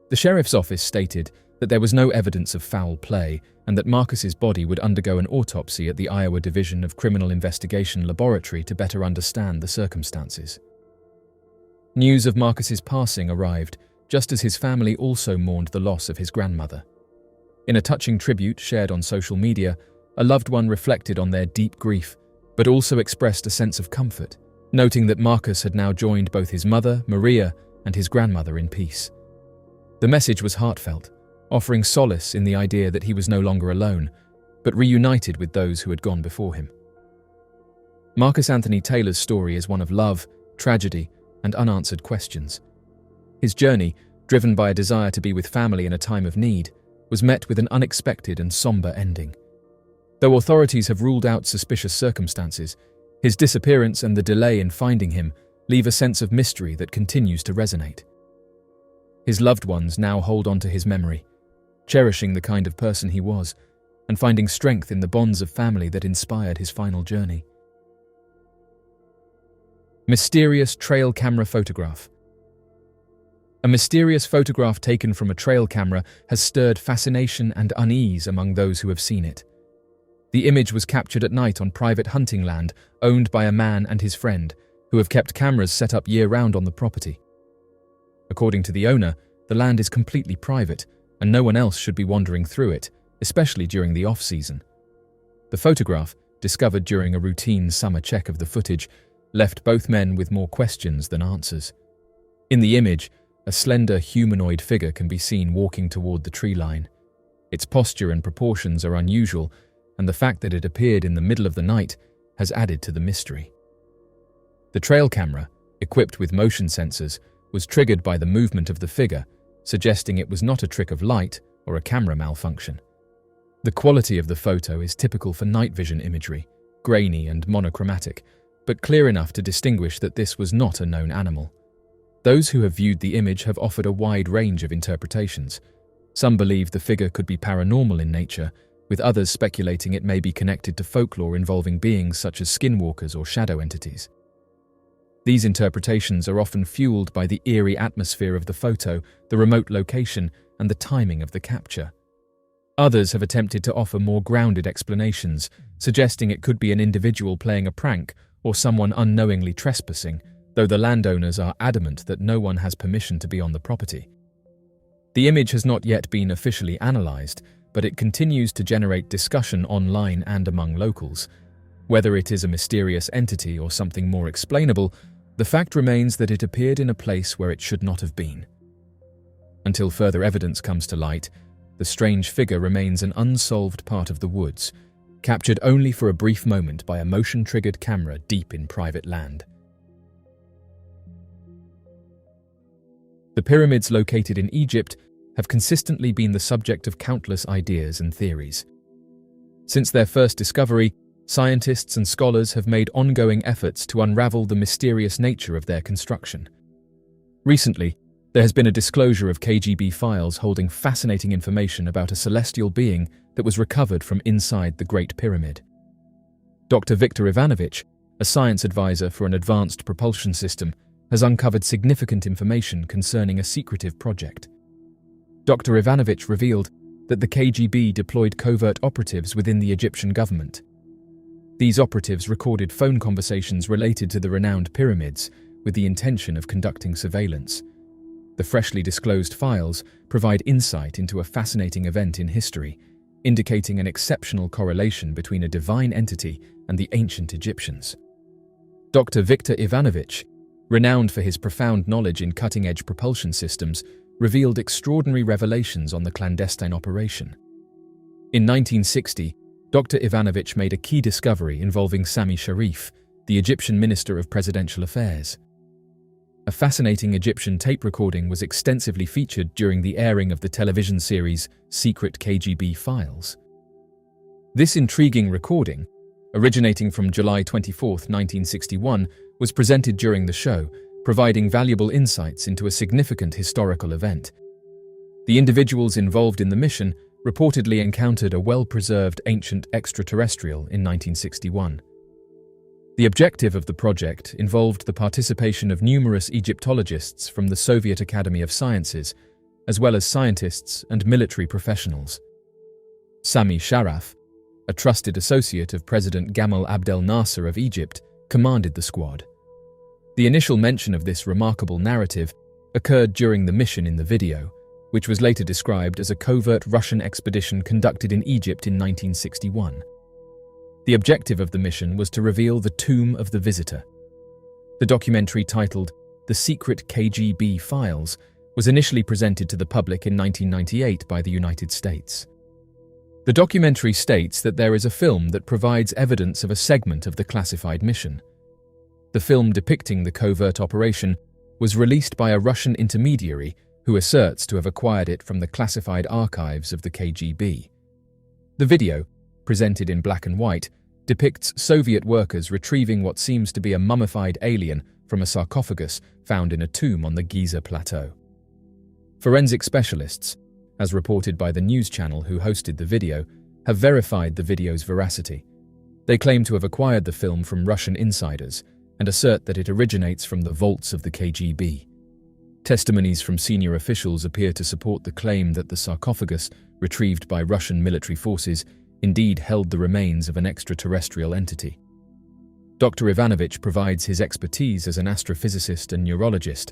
The sheriff's office stated that there was no evidence of foul play and that Marcus's body would undergo an autopsy at the Iowa Division of Criminal Investigation Laboratory to better understand the circumstances. News of Marcus's passing arrived just as his family also mourned the loss of his grandmother. In a touching tribute shared on social media, a loved one reflected on their deep grief, but also expressed a sense of comfort, noting that Marcus had now joined both his mother, Maria, and his grandmother in peace. The message was heartfelt, offering solace in the idea that he was no longer alone, but reunited with those who had gone before him. Marcus Anthony Taylor's story is one of love, tragedy, and unanswered questions. His journey, driven by a desire to be with family in a time of need, was met with an unexpected and somber ending. Though authorities have ruled out suspicious circumstances, his disappearance and the delay in finding him leave a sense of mystery that continues to resonate. His loved ones now hold on to his memory, cherishing the kind of person he was, and finding strength in the bonds of family that inspired his final journey. Mysterious trail camera photograph. A mysterious photograph taken from a trail camera has stirred fascination and unease among those who have seen it. The image was captured at night on private hunting land owned by a man and his friend, who have kept cameras set up year-round on the property. According to the owner, the land is completely private, and no one else should be wandering through it, especially during the off-season. The photograph, discovered during a routine summer check of the footage, left both men with more questions than answers. In the image, a slender humanoid figure can be seen walking toward the tree line. Its posture and proportions are unusual, and the fact that it appeared in the middle of the night has added to the mystery. The trail camera, equipped with motion sensors, was triggered by the movement of the figure, suggesting it was not a trick of light or a camera malfunction. The quality of the photo is typical for night vision imagery, grainy and monochromatic, but clear enough to distinguish that this was not a known animal. Those who have viewed the image have offered a wide range of interpretations. Some believe the figure could be paranormal in nature, with others speculating it may be connected to folklore involving beings such as skinwalkers or shadow entities. These interpretations are often fueled by the eerie atmosphere of the photo, the remote location, and the timing of the capture. Others have attempted to offer more grounded explanations, suggesting it could be an individual playing a prank or someone unknowingly trespassing, though the landowners are adamant that no one has permission to be on the property. The image has not yet been officially analysed, but it continues to generate discussion online and among locals. Whether it is a mysterious entity or something more explainable, the fact remains that it appeared in a place where it should not have been. Until further evidence comes to light, the strange figure remains an unsolved part of the woods, captured only for a brief moment by a motion-triggered camera deep in private land. The pyramids located in Egypt have consistently been the subject of countless ideas and theories. Since their first discovery, scientists and scholars have made ongoing efforts to unravel the mysterious nature of their construction. Recently, there has been a disclosure of KGB files holding fascinating information about a celestial being that was recovered from inside the Great Pyramid. Dr. Viktor Ivanovich, a science advisor for an advanced propulsion system, has uncovered significant information concerning a secretive project. Dr. Ivanovich revealed that the KGB deployed covert operatives within the Egyptian government. These operatives recorded phone conversations related to the renowned pyramids with the intention of conducting surveillance. The freshly disclosed files provide insight into a fascinating event in history, indicating an exceptional correlation between a divine entity and the ancient Egyptians. Dr. Viktor Ivanovich, renowned for his profound knowledge in cutting-edge propulsion systems, revealed extraordinary revelations on the clandestine operation. In 1960, Dr. Ivanovich made a key discovery involving Sami Sharif, the Egyptian Minister of Presidential Affairs. A fascinating Egyptian tape recording was extensively featured during the airing of the television series Secret KGB Files. This intriguing recording, originating from July 24, 1961, was presented during the show, providing valuable insights into a significant historical event. The individuals involved in the mission reportedly encountered a well-preserved ancient extraterrestrial in 1961. The objective of the project involved the participation of numerous Egyptologists from the Soviet Academy of Sciences, as well as scientists and military professionals. Sami Sharaf, a trusted associate of President Gamal Abdel Nasser of Egypt, commanded the squad. The initial mention of this remarkable narrative occurred during the mission in the video, which was later described as a covert Russian expedition conducted in Egypt in 1961. The objective of the mission was to reveal the tomb of the visitor. The documentary, titled The Secret KGB Files, was initially presented to the public in 1998 by the United States. The documentary states that there is a film that provides evidence of a segment of the classified mission. The film depicting the covert operation was released by a Russian intermediary who asserts to have acquired it from the classified archives of the KGB. The video, presented in black and white, depicts Soviet workers retrieving what seems to be a mummified alien from a sarcophagus found in a tomb on the Giza Plateau. Forensic specialists, as reported by the news channel who hosted the video, have verified the video's veracity. They claim to have acquired the film from Russian insiders and assert that it originates from the vaults of the KGB. Testimonies from senior officials appear to support the claim that the sarcophagus, retrieved by Russian military forces, indeed held the remains of an extraterrestrial entity. Dr. Ivanovich provides his expertise as an astrophysicist and neurologist,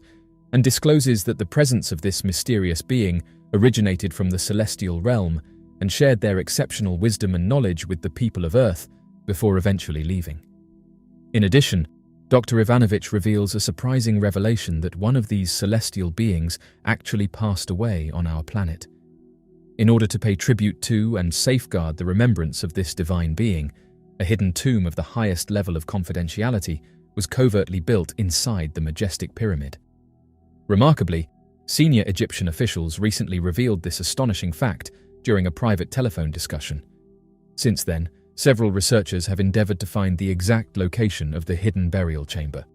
and discloses that the presence of this mysterious being originated from the celestial realm and shared their exceptional wisdom and knowledge with the people of Earth before eventually leaving. In addition, Dr. Ivanovich reveals a surprising revelation that one of these celestial beings actually passed away on our planet. In order to pay tribute to and safeguard the remembrance of this divine being, a hidden tomb of the highest level of confidentiality was covertly built inside the majestic pyramid. Remarkably, senior Egyptian officials recently revealed this astonishing fact during a private telephone discussion. Since then, several researchers have endeavored to find the exact location of the hidden burial chamber.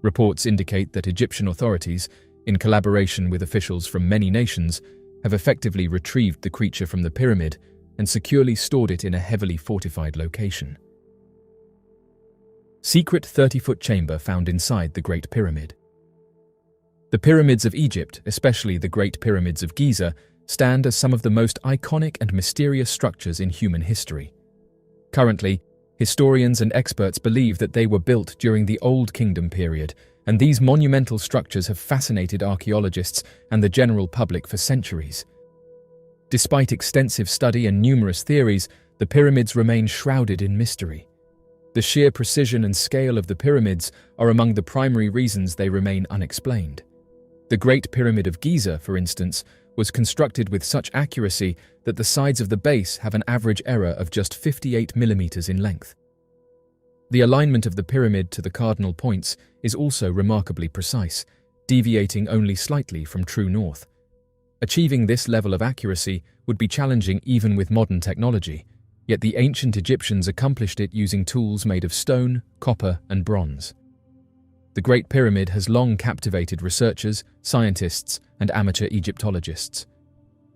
Reports indicate that Egyptian authorities, in collaboration with officials from many nations, have effectively retrieved the creature from the pyramid, and securely stored it in a heavily fortified location. Secret 30-foot chamber found inside the Great Pyramid. The pyramids of Egypt, especially the Great Pyramids of Giza, stand as some of the most iconic and mysterious structures in human history. Currently, historians and experts believe that they were built during the Old Kingdom period, and these monumental structures have fascinated archaeologists and the general public for centuries. Despite extensive study and numerous theories, the pyramids remain shrouded in mystery. The sheer precision and scale of the pyramids are among the primary reasons they remain unexplained. The Great Pyramid of Giza, for instance, was constructed with such accuracy that the sides of the base have an average error of just 58 millimeters in length. The alignment of the pyramid to the cardinal points is also remarkably precise, deviating only slightly from true north. Achieving this level of accuracy would be challenging even with modern technology, yet the ancient Egyptians accomplished it using tools made of stone, copper, and bronze. The Great Pyramid has long captivated researchers, scientists, and amateur Egyptologists.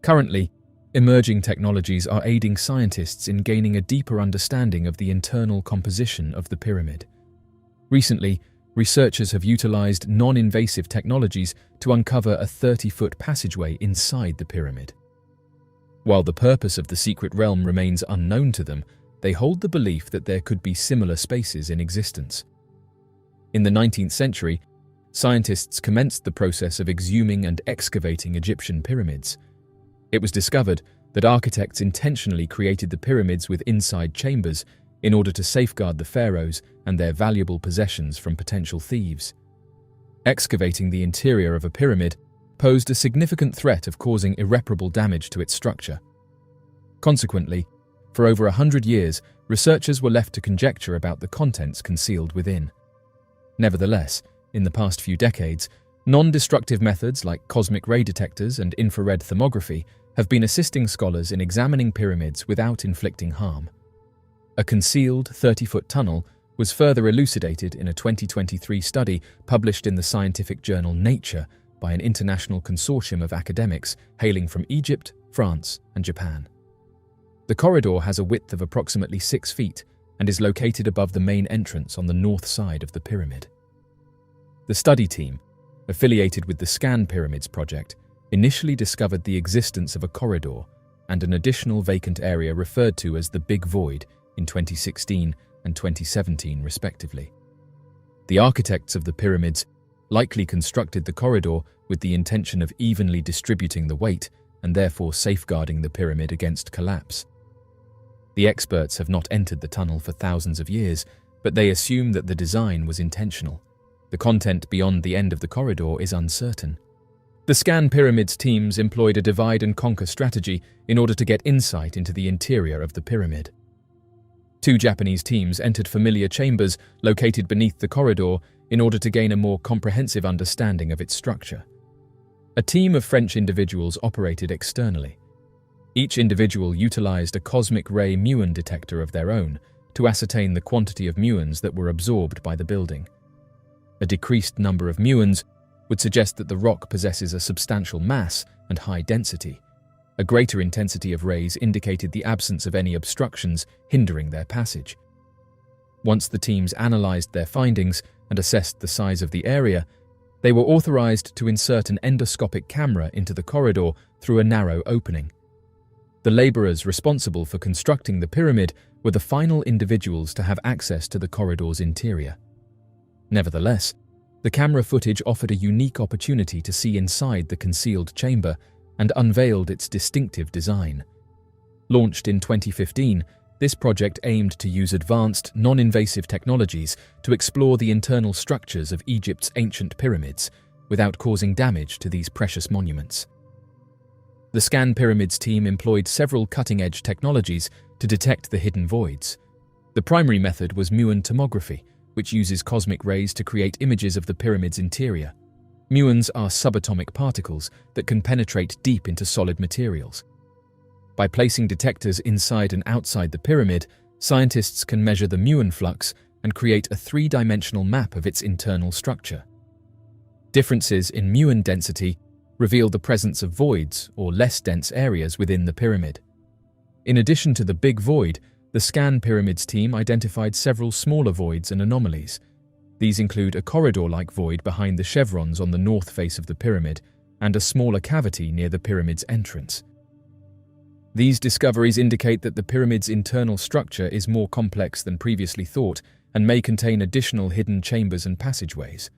Currently, emerging technologies are aiding scientists in gaining a deeper understanding of the internal composition of the pyramid. Recently, researchers have utilized non-invasive technologies to uncover a 30-foot passageway inside the pyramid. While the purpose of the secret realm remains unknown to them, they hold the belief that there could be similar spaces in existence. In the 19th century, scientists commenced the process of exhuming and excavating Egyptian pyramids. It was discovered that architects intentionally created the pyramids with inside chambers in order to safeguard the pharaohs and their valuable possessions from potential thieves. Excavating the interior of a pyramid posed a significant threat of causing irreparable damage to its structure. Consequently, for over 100 years, researchers were left to conjecture about the contents concealed within. Nevertheless, in the past few decades, non-destructive methods like cosmic ray detectors and infrared thermography have been assisting scholars in examining pyramids without inflicting harm. A concealed 30-foot tunnel was further elucidated in a 2023 study published in the scientific journal Nature by an international consortium of academics hailing from Egypt, France, and Japan. The corridor has a width of approximately 6 feet and is located above the main entrance on the north side of the pyramid. The study team, affiliated with the Scan Pyramids project, initially discovered the existence of a corridor and an additional vacant area referred to as the Big Void in 2016 and 2017 respectively. The architects of the pyramids likely constructed the corridor with the intention of evenly distributing the weight and therefore safeguarding the pyramid against collapse. The experts have not entered the tunnel for thousands of years, but they assume that the design was intentional. The content beyond the end of the corridor is uncertain. The Scan Pyramids teams employed a divide-and-conquer strategy in order to get insight into the interior of the pyramid. 2 Japanese teams entered familiar chambers located beneath the corridor in order to gain a more comprehensive understanding of its structure. A team of French individuals operated externally. Each individual utilized a cosmic ray muon detector of their own to ascertain the quantity of muons that were absorbed by the building. A decreased number of muons would suggest that the rock possesses a substantial mass and high density. A greater intensity of rays indicated the absence of any obstructions hindering their passage. Once the teams analyzed their findings and assessed the size of the area, they were authorized to insert an endoscopic camera into the corridor through a narrow opening. The laborers responsible for constructing the pyramid were the final individuals to have access to the corridor's interior. Nevertheless, the camera footage offered a unique opportunity to see inside the concealed chamber and unveiled its distinctive design. Launched in 2015, this project aimed to use advanced, non-invasive technologies to explore the internal structures of Egypt's ancient pyramids without causing damage to these precious monuments. The Scan Pyramids team employed several cutting-edge technologies to detect the hidden voids. The primary method was muon tomography, which uses cosmic rays to create images of the pyramid's interior. Muons are subatomic particles that can penetrate deep into solid materials. By placing detectors inside and outside the pyramid, scientists can measure the muon flux and create a 3-dimensional map of its internal structure. Differences in muon density reveal the presence of voids or less dense areas within the pyramid. In addition to the big void, the Scan Pyramids team identified several smaller voids and anomalies. These include a corridor-like void behind the chevrons on the north face of the pyramid and a smaller cavity near the pyramid's entrance. These discoveries indicate that the pyramid's internal structure is more complex than previously thought and may contain additional hidden chambers and passageways.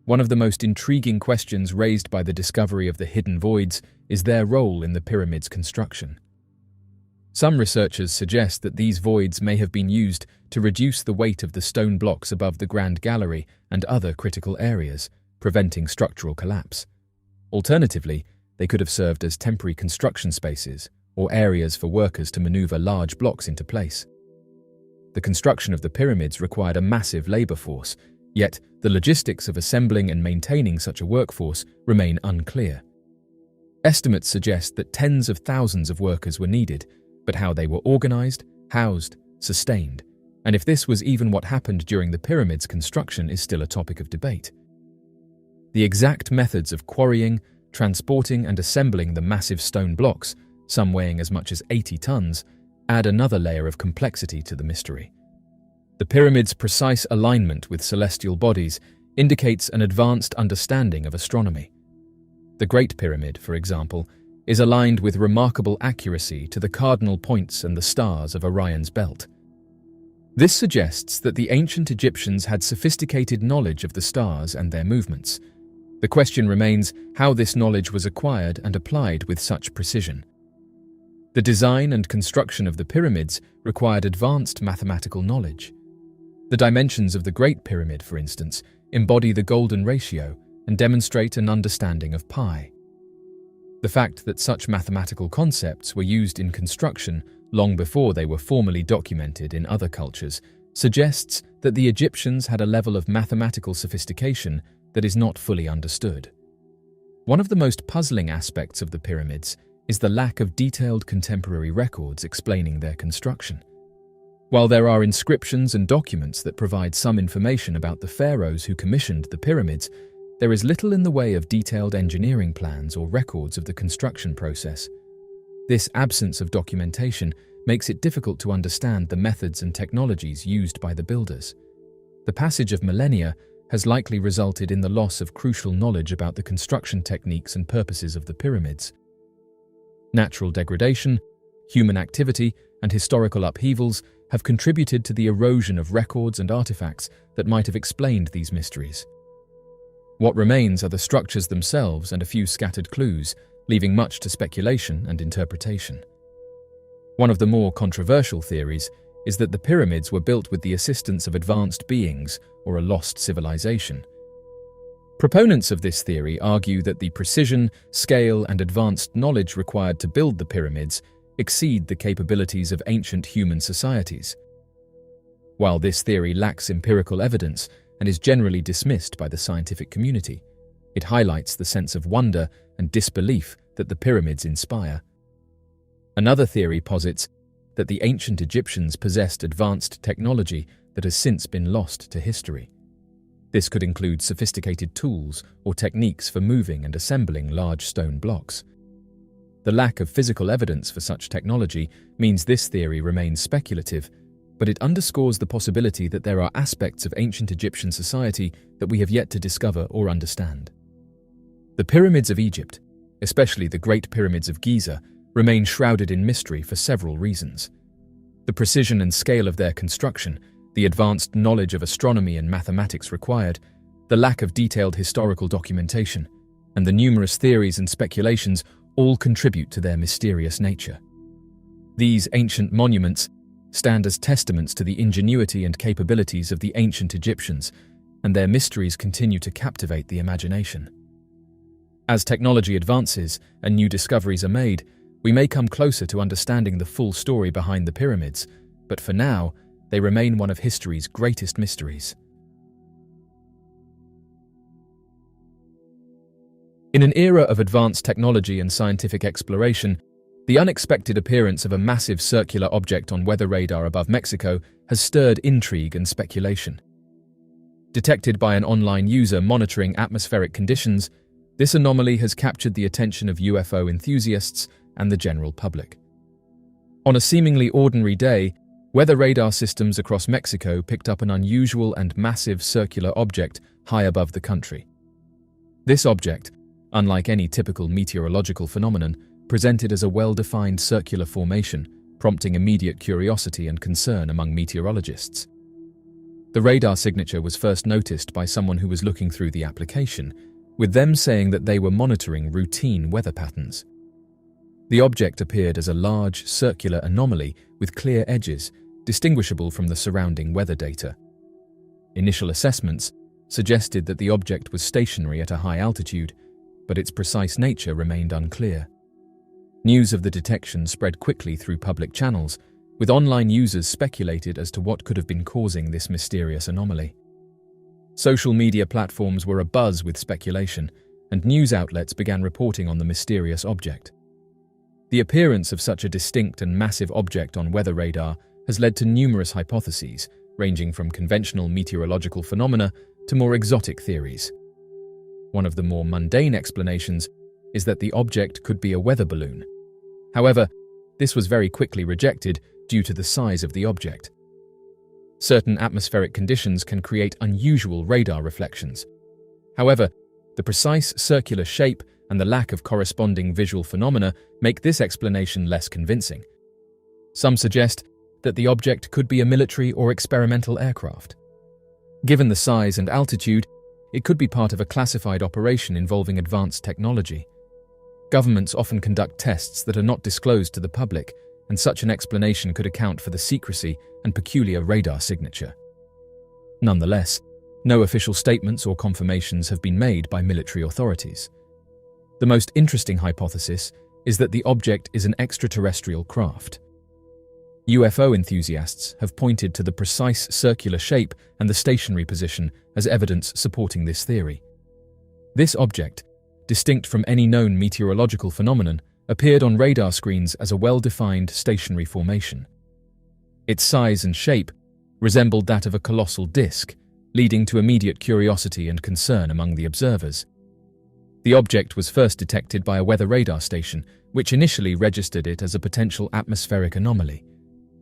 One of the most intriguing questions raised by the discovery of the hidden voids is their role in the pyramid's construction. Some researchers suggest that these voids may have been used to reduce the weight of the stone blocks above the Grand Gallery and other critical areas, preventing structural collapse. Alternatively, they could have served as temporary construction spaces or areas for workers to maneuver large blocks into place. The construction of the pyramids required a massive labor force, yet the logistics of assembling and maintaining such a workforce remain unclear. Estimates suggest that tens of thousands of workers were needed, but how they were organized, housed, sustained, and if this was even what happened during the pyramid's construction is still a topic of debate. The exact methods of quarrying, transporting and assembling the massive stone blocks, some weighing as much as 80 tons, add another layer of complexity to the mystery. The pyramid's precise alignment with celestial bodies indicates an advanced understanding of astronomy. The Great Pyramid, for example, is aligned with remarkable accuracy to the cardinal points and the stars of Orion's belt. This suggests that the ancient Egyptians had sophisticated knowledge of the stars and their movements. The question remains how this knowledge was acquired and applied with such precision. The design and construction of the pyramids required advanced mathematical knowledge. The dimensions of the Great Pyramid, for instance, embody the golden ratio and demonstrate an understanding of pi. The fact that such mathematical concepts were used in construction long before they were formally documented in other cultures suggests that the Egyptians had a level of mathematical sophistication that is not fully understood. One of the most puzzling aspects of the pyramids is the lack of detailed contemporary records explaining their construction. While there are inscriptions and documents that provide some information about the pharaohs who commissioned the pyramids, there is little in the way of detailed engineering plans or records of the construction process. This absence of documentation makes it difficult to understand the methods and technologies used by the builders. The passage of millennia has likely resulted in the loss of crucial knowledge about the construction techniques and purposes of the pyramids. Natural degradation, human activity, and historical upheavals have contributed to the erosion of records and artifacts that might have explained these mysteries. What remains are the structures themselves and a few scattered clues, leaving much to speculation and interpretation. One of the more controversial theories is that the pyramids were built with the assistance of advanced beings or a lost civilization. Proponents of this theory argue that the precision, scale, and advanced knowledge required to build the pyramids exceed the capabilities of ancient human societies. While this theory lacks empirical evidence and is generally dismissed by the scientific community, it highlights the sense of wonder and disbelief that the pyramids inspire. Another theory posits that the ancient Egyptians possessed advanced technology that has since been lost to history. This could include sophisticated tools or techniques for moving and assembling large stone blocks. The lack of physical evidence for such technology means this theory remains speculative, but it underscores the possibility that there are aspects of ancient Egyptian society that we have yet to discover or understand. The pyramids of Egypt, especially the Great Pyramids of Giza, remain shrouded in mystery for several reasons. The precision and scale of their construction, the advanced knowledge of astronomy and mathematics required, the lack of detailed historical documentation, and the numerous theories and speculations all contribute to their mysterious nature. These ancient monuments stand as testaments to the ingenuity and capabilities of the ancient Egyptians, and their mysteries continue to captivate the imagination. As technology advances and new discoveries are made, we may come closer to understanding the full story behind the pyramids, but for now, they remain one of history's greatest mysteries. In an era of advanced technology and scientific exploration, the unexpected appearance of a massive circular object on weather radar above Mexico has stirred intrigue and speculation. Detected by an online user monitoring atmospheric conditions, this anomaly has captured the attention of UFO enthusiasts and the general public. On a seemingly ordinary day, weather radar systems across Mexico picked up an unusual and massive circular object high above the country. This object, unlike any typical meteorological phenomenon, presented as a well-defined circular formation, prompting immediate curiosity and concern among meteorologists. The radar signature was first noticed by someone who was looking through the application, with them saying that they were monitoring routine weather patterns. The object appeared as a large, circular anomaly with clear edges, distinguishable from the surrounding weather data. Initial assessments suggested that the object was stationary at a high altitude, but its precise nature remained unclear. News of the detection spread quickly through public channels, with online users speculated as to what could have been causing this mysterious anomaly. Social media platforms were abuzz with speculation, and news outlets began reporting on the mysterious object. The appearance of such a distinct and massive object on weather radar has led to numerous hypotheses, ranging from conventional meteorological phenomena to more exotic theories. One of the more mundane explanations is that the object could be a weather balloon. However, this was very quickly rejected due to the size of the object. Certain atmospheric conditions can create unusual radar reflections. However, the precise circular shape and the lack of corresponding visual phenomena make this explanation less convincing. Some suggest that the object could be a military or experimental aircraft. Given the size and altitude, it could be part of a classified operation involving advanced technology. Governments often conduct tests that are not disclosed to the public, and such an explanation could account for the secrecy and peculiar radar signature. Nonetheless, no official statements or confirmations have been made by military authorities. The most interesting hypothesis is that the object is an extraterrestrial craft. UFO enthusiasts have pointed to the precise circular shape and the stationary position as evidence supporting this theory. This object, distinct from any known meteorological phenomenon, appeared on radar screens as a well-defined stationary formation. Its size and shape resembled that of a colossal disk, leading to immediate curiosity and concern among the observers. The object was first detected by a weather radar station, which initially registered it as a potential atmospheric anomaly.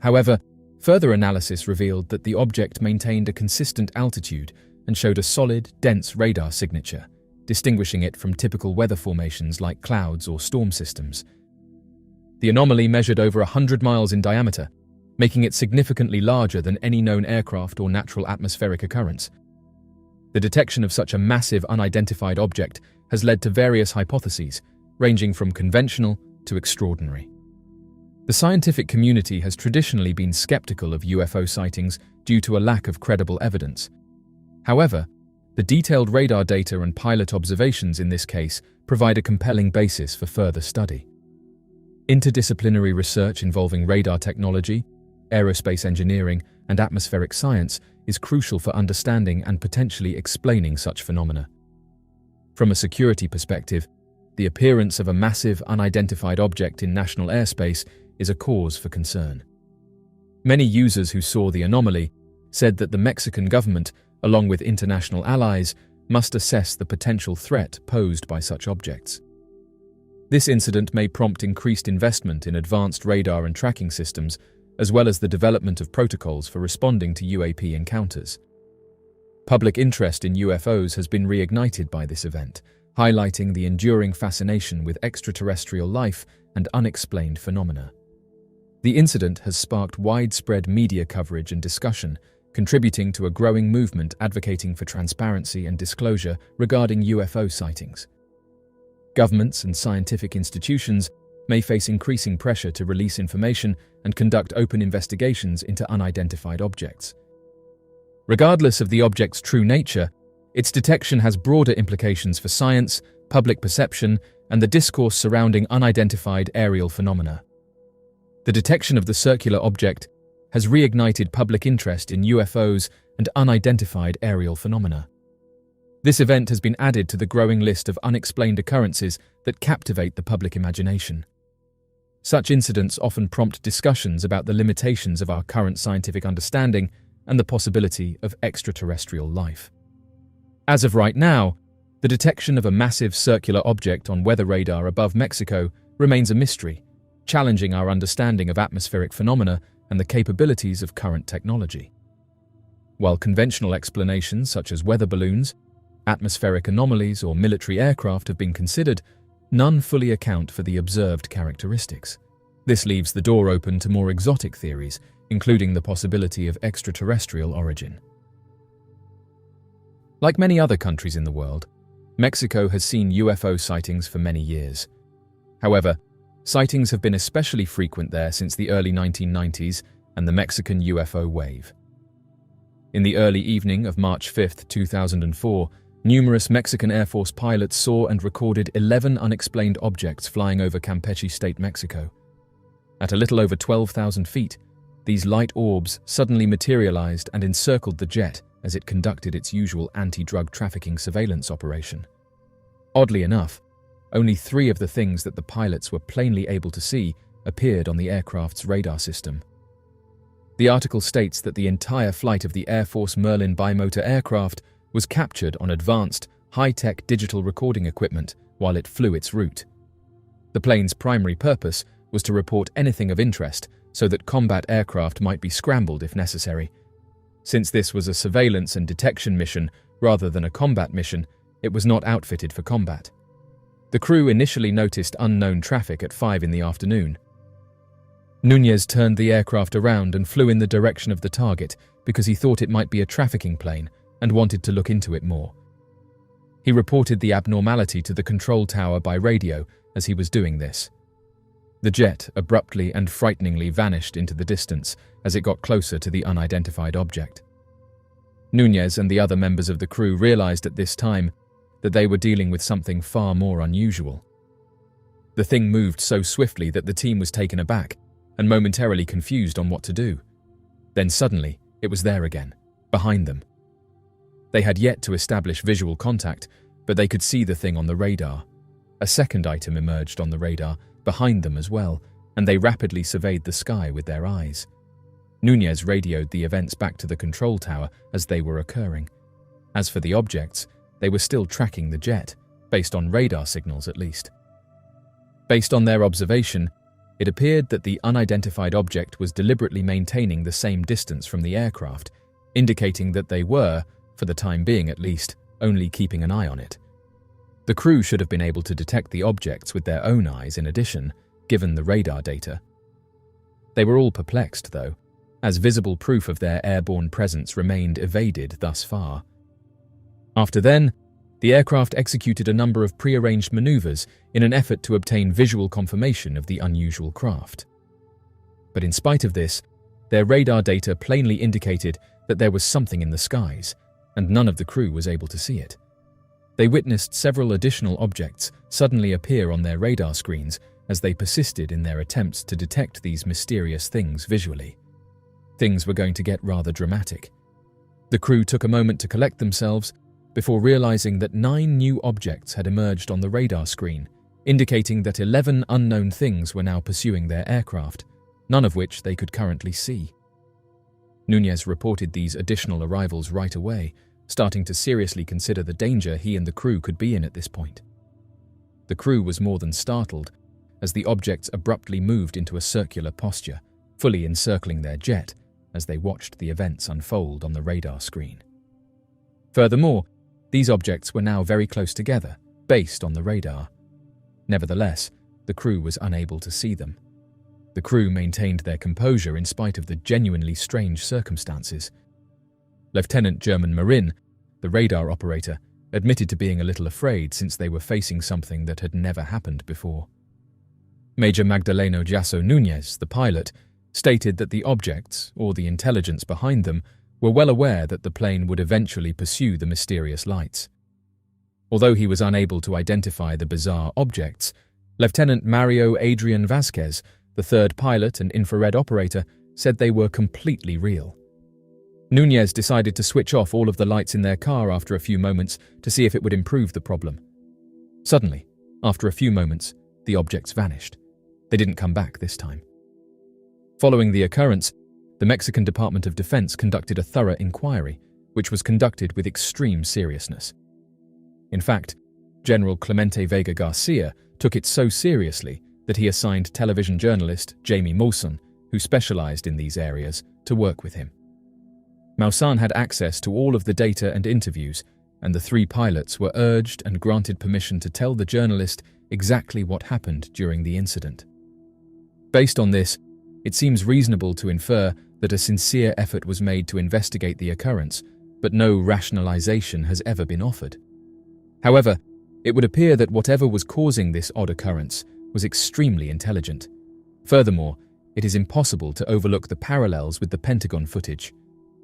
However, further analysis revealed that the object maintained a consistent altitude and showed a solid, dense radar signature, distinguishing it from typical weather formations like clouds or storm systems. The anomaly measured over 100 miles in diameter, making it significantly larger than any known aircraft or natural atmospheric occurrence. The detection of such a massive unidentified object has led to various hypotheses, ranging from conventional to extraordinary. The scientific community has traditionally been skeptical of UFO sightings due to a lack of credible evidence. However, the detailed radar data and pilot observations in this case provide a compelling basis for further study. Interdisciplinary research involving radar technology, aerospace engineering, and atmospheric science is crucial for understanding and potentially explaining such phenomena. From a security perspective, the appearance of a massive unidentified object in national airspace is a cause for concern. Many users who saw the anomaly said that the Mexican government, along with international allies, must assess the potential threat posed by such objects. This incident may prompt increased investment in advanced radar and tracking systems, as well as the development of protocols for responding to UAP encounters. Public interest in UFOs has been reignited by this event, highlighting the enduring fascination with extraterrestrial life and unexplained phenomena. The incident has sparked widespread media coverage and discussion, contributing to a growing movement advocating for transparency and disclosure regarding UFO sightings. Governments and scientific institutions may face increasing pressure to release information and conduct open investigations into unidentified objects. Regardless of the object's true nature, its detection has broader implications for science, public perception, and the discourse surrounding unidentified aerial phenomena. The detection of the circular object has reignited public interest in UFOs and unidentified aerial phenomena. This event has been added to the growing list of unexplained occurrences that captivate the public imagination. Such incidents often prompt discussions about the limitations of our current scientific understanding and the possibility of extraterrestrial life. As of right now, the detection of a massive circular object on weather radar above Mexico remains a mystery, challenging our understanding of atmospheric phenomena and the capabilities of current technology. While conventional explanations such as weather balloons, atmospheric anomalies, or military aircraft have been considered, none fully account for the observed characteristics. This leaves the door open to more exotic theories, including the possibility of extraterrestrial origin. Like many other countries in the world, Mexico has seen UFO sightings for many years. However, sightings have been especially frequent there since the early 1990s and the Mexican UFO wave. In the early evening of March 5, 2004, numerous Mexican Air Force pilots saw and recorded 11 unexplained objects flying over Campeche State, Mexico. At a little over 12,000 feet, these light orbs suddenly materialized and encircled the jet as it conducted its usual anti-drug trafficking surveillance operation. Oddly enough, only 3 of the things that the pilots were plainly able to see appeared on the aircraft's radar system. The article states that the entire flight of the Air Force Merlin bimotor aircraft was captured on advanced, high-tech digital recording equipment while it flew its route. The plane's primary purpose was to report anything of interest so that combat aircraft might be scrambled if necessary. Since this was a surveillance and detection mission rather than a combat mission, it was not outfitted for combat. The crew initially noticed unknown traffic at 5 in the afternoon. Núñez turned the aircraft around and flew in the direction of the target because he thought it might be a trafficking plane and wanted to look into it more. He reported the abnormality to the control tower by radio as he was doing this. The jet abruptly and frighteningly vanished into the distance as it got closer to the unidentified object. Núñez and the other members of the crew realized at this time that they were dealing with something far more unusual. The thing moved so swiftly that the team was taken aback and momentarily confused on what to do. Then suddenly, it was there again, behind them. They had yet to establish visual contact, but they could see the thing on the radar. A second item emerged on the radar, behind them as well, and they rapidly surveyed the sky with their eyes. Núñez radioed the events back to the control tower as they were occurring. As for the objects, they were still tracking the jet, based on radar signals at least. Based on their observation, it appeared that the unidentified object was deliberately maintaining the same distance from the aircraft, indicating that they were, for the time being at least, only keeping an eye on it. The crew should have been able to detect the objects with their own eyes in addition, given the radar data. They were all perplexed, though, as visible proof of their airborne presence remained evaded thus far. After then, the aircraft executed a number of prearranged maneuvers in an effort to obtain visual confirmation of the unusual craft. But in spite of this, their radar data plainly indicated that there was something in the skies, and none of the crew was able to see it. They witnessed several additional objects suddenly appear on their radar screens as they persisted in their attempts to detect these mysterious things visually. Things were going to get rather dramatic. The crew took a moment to collect themselves before realizing that 9 new objects had emerged on the radar screen, indicating that 11 unknown things were now pursuing their aircraft, none of which they could currently see. Núñez reported these additional arrivals right away, starting to seriously consider the danger he and the crew could be in at this point. The crew was more than startled, as the objects abruptly moved into a circular posture, fully encircling their jet as they watched the events unfold on the radar screen. Furthermore, these objects were now very close together, based on the radar. Nevertheless, the crew was unable to see them. The crew maintained their composure in spite of the genuinely strange circumstances. Lieutenant German Marin, the radar operator, admitted to being a little afraid since they were facing something that had never happened before. Major Magdaleno Jasso Núñez, the pilot, stated that the objects, or the intelligence behind them, were well aware that the plane would eventually pursue the mysterious lights. Although he was unable to identify the bizarre objects, Lieutenant Mario Adrian Vasquez, the third pilot and infrared operator, said they were completely real. Núñez decided to switch off all of the lights in their car after a few moments to see if it would improve the problem. Suddenly, after a few moments, the objects vanished. They didn't come back this time. Following the occurrence, the Mexican Department of Defense conducted a thorough inquiry, which was conducted with extreme seriousness. In fact, General Clemente Vega Garcia took it so seriously that he assigned television journalist Jamie Mawson, who specialized in these areas, to work with him. Mawson had access to all of the data and interviews, and the three pilots were urged and granted permission to tell the journalist exactly what happened during the incident. Based on this, it seems reasonable to infer that a sincere effort was made to investigate the occurrence, but no rationalization has ever been offered. However, it would appear that whatever was causing this odd occurrence was extremely intelligent. Furthermore, it is impossible to overlook the parallels with the Pentagon footage.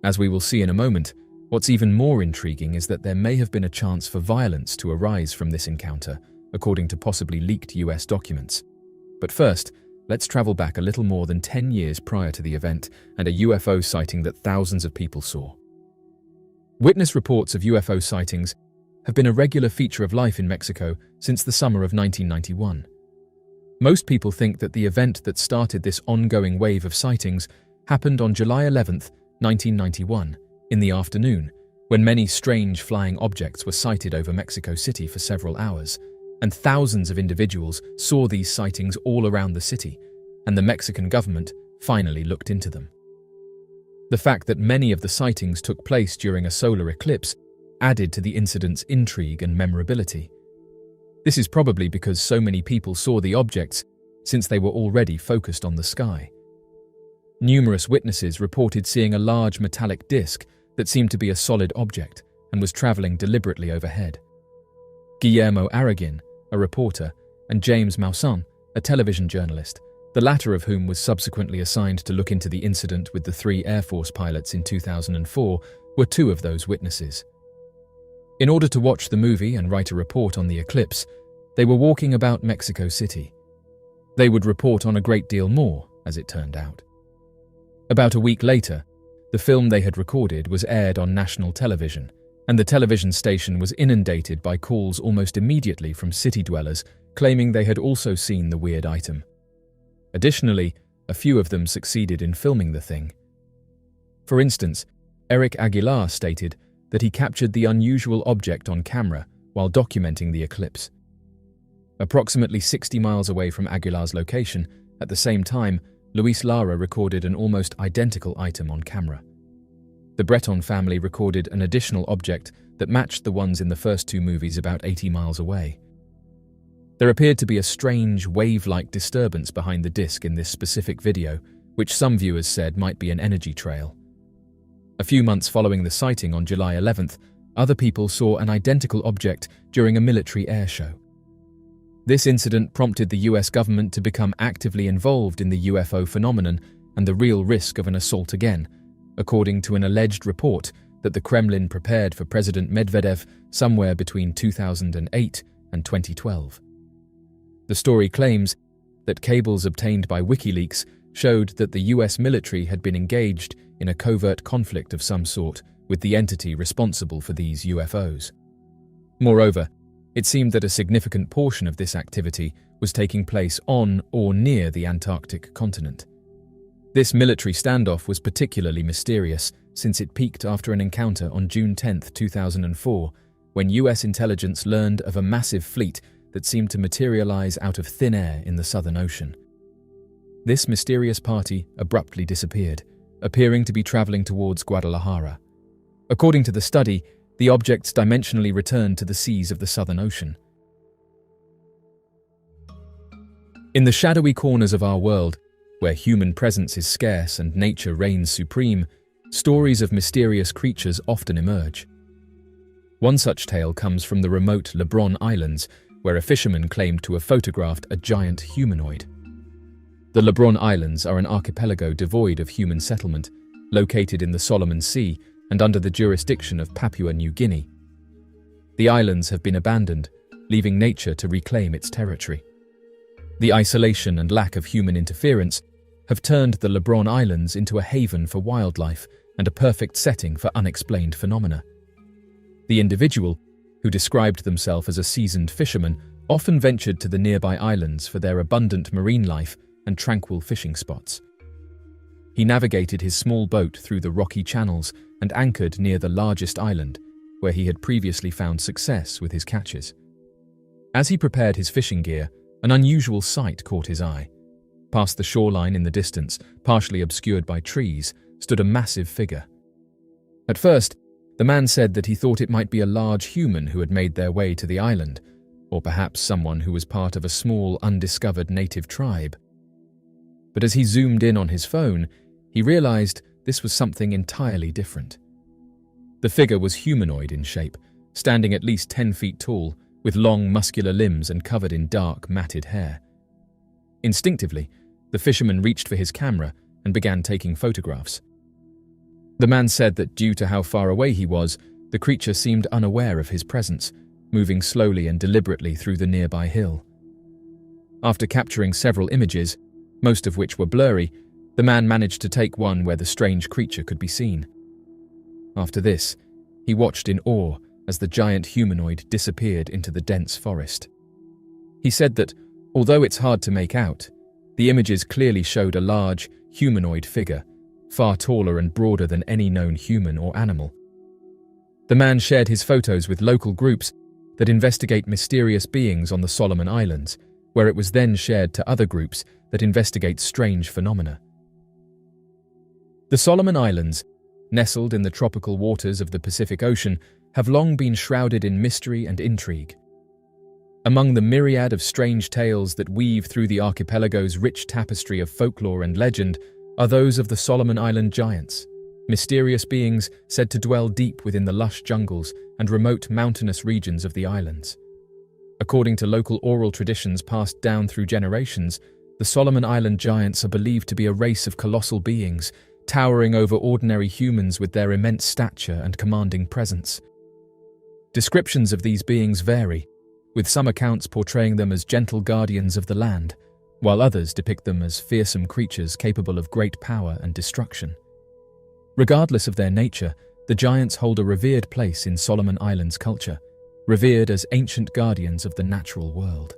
As we will see in a moment, what's even more intriguing is that there may have been a chance for violence to arise from this encounter, according to possibly leaked US documents. But first, let's travel back a little more than 10 years prior to the event and a UFO sighting that thousands of people saw. Witness reports of UFO sightings have been a regular feature of life in Mexico since the summer of 1991. Most people think that the event that started this ongoing wave of sightings happened on July 11, 1991, in the afternoon, when many strange flying objects were sighted over Mexico City for several hours, and thousands of individuals saw these sightings all around the city, and the Mexican government finally looked into them. The fact that many of the sightings took place during a solar eclipse added to the incident's intrigue and memorability. This is probably because so many people saw the objects since they were already focused on the sky. Numerous witnesses reported seeing a large metallic disc that seemed to be a solid object and was traveling deliberately overhead. Guillermo Aragon, a reporter, and James Mawson, a television journalist, the latter of whom was subsequently assigned to look into the incident with the three Air Force pilots in 2004, were two of those witnesses. In order to watch the movie and write a report on the eclipse, they were walking about Mexico City. They would report on a great deal more, as it turned out. About a week later, the film they had recorded was aired on national television, and the television station was inundated by calls almost immediately from city dwellers claiming they had also seen the weird item. Additionally, a few of them succeeded in filming the thing. For instance, Eric Aguilar stated that he captured the unusual object on camera while documenting the eclipse. Approximately 60 miles away from Aguilar's location, at the same time, Luis Lara recorded an almost identical item on camera. The Breton family recorded an additional object that matched the ones in the first two movies about 80 miles away. There appeared to be a strange, wave-like disturbance behind the disc in this specific video, which some viewers said might be an energy trail. A few months following the sighting on July 11th, other people saw an identical object during a military air show. This incident prompted the US government to become actively involved in the UFO phenomenon and the real risk of an assault again, according to an alleged report that the Kremlin prepared for President Medvedev somewhere between 2008 and 2012. The story claims that cables obtained by WikiLeaks showed that the US military had been engaged in a covert conflict of some sort with the entity responsible for these UFOs. Moreover, it seemed that a significant portion of this activity was taking place on or near the Antarctic continent. This military standoff was particularly mysterious since it peaked after an encounter on June 10, 2004, when US intelligence learned of a massive fleet that seemed to materialize out of thin air in the Southern Ocean. This mysterious party abruptly disappeared, appearing to be traveling towards Guadalajara. According to the study, the objects dimensionally returned to the seas of the Southern Ocean. In the shadowy corners of our world, where human presence is scarce and nature reigns supreme, stories of mysterious creatures often emerge. One such tale comes from the remote LeBron Islands, where a fisherman claimed to have photographed a giant humanoid. The LeBron Islands are an archipelago devoid of human settlement, located in the Solomon Sea and under the jurisdiction of Papua New Guinea. The islands have been abandoned, leaving nature to reclaim its territory. The isolation and lack of human interference have turned the LeBron Islands into a haven for wildlife and a perfect setting for unexplained phenomena. The individual, who described themselves as a seasoned fisherman, often ventured to the nearby islands for their abundant marine life and tranquil fishing spots. He navigated his small boat through the rocky channels and anchored near the largest island, where he had previously found success with his catches. As he prepared his fishing gear, An unusual sight caught his eye. Past the shoreline in the distance, partially obscured by trees, stood a massive figure. At first, the man said that he thought it might be a large human who had made their way to the island, or perhaps someone who was part of a small, undiscovered native tribe. But as he zoomed in on his phone, he realized this was something entirely different. The figure was humanoid in shape, standing at least 10 feet tall, with long, muscular limbs and covered in dark, matted hair. Instinctively, the fisherman reached for his camera and began taking photographs. The man said that due to how far away he was, the creature seemed unaware of his presence, moving slowly and deliberately through the nearby hill. After capturing several images, most of which were blurry, the man managed to take one where the strange creature could be seen. After this, he watched in awe as the giant humanoid disappeared into the dense forest. He said that, although it's hard to make out, the images clearly showed a large, humanoid figure, far taller and broader than any known human or animal. The man shared his photos with local groups that investigate mysterious beings on the Solomon Islands, where it was then shared to other groups that investigate strange phenomena. The Solomon Islands, nestled in the tropical waters of the Pacific Ocean, have long been shrouded in mystery and intrigue. Among the myriad of strange tales that weave through the archipelago's rich tapestry of folklore and legend are those of the Solomon Island giants, mysterious beings said to dwell deep within the lush jungles and remote mountainous regions of the islands. According to local oral traditions passed down through generations, the Solomon Island giants are believed to be a race of colossal beings, towering over ordinary humans with their immense stature and commanding presence. Descriptions of these beings vary, with some accounts portraying them as gentle guardians of the land, while others depict them as fearsome creatures capable of great power and destruction. Regardless of their nature, the giants hold a revered place in Solomon Islands culture, revered as ancient guardians of the natural world.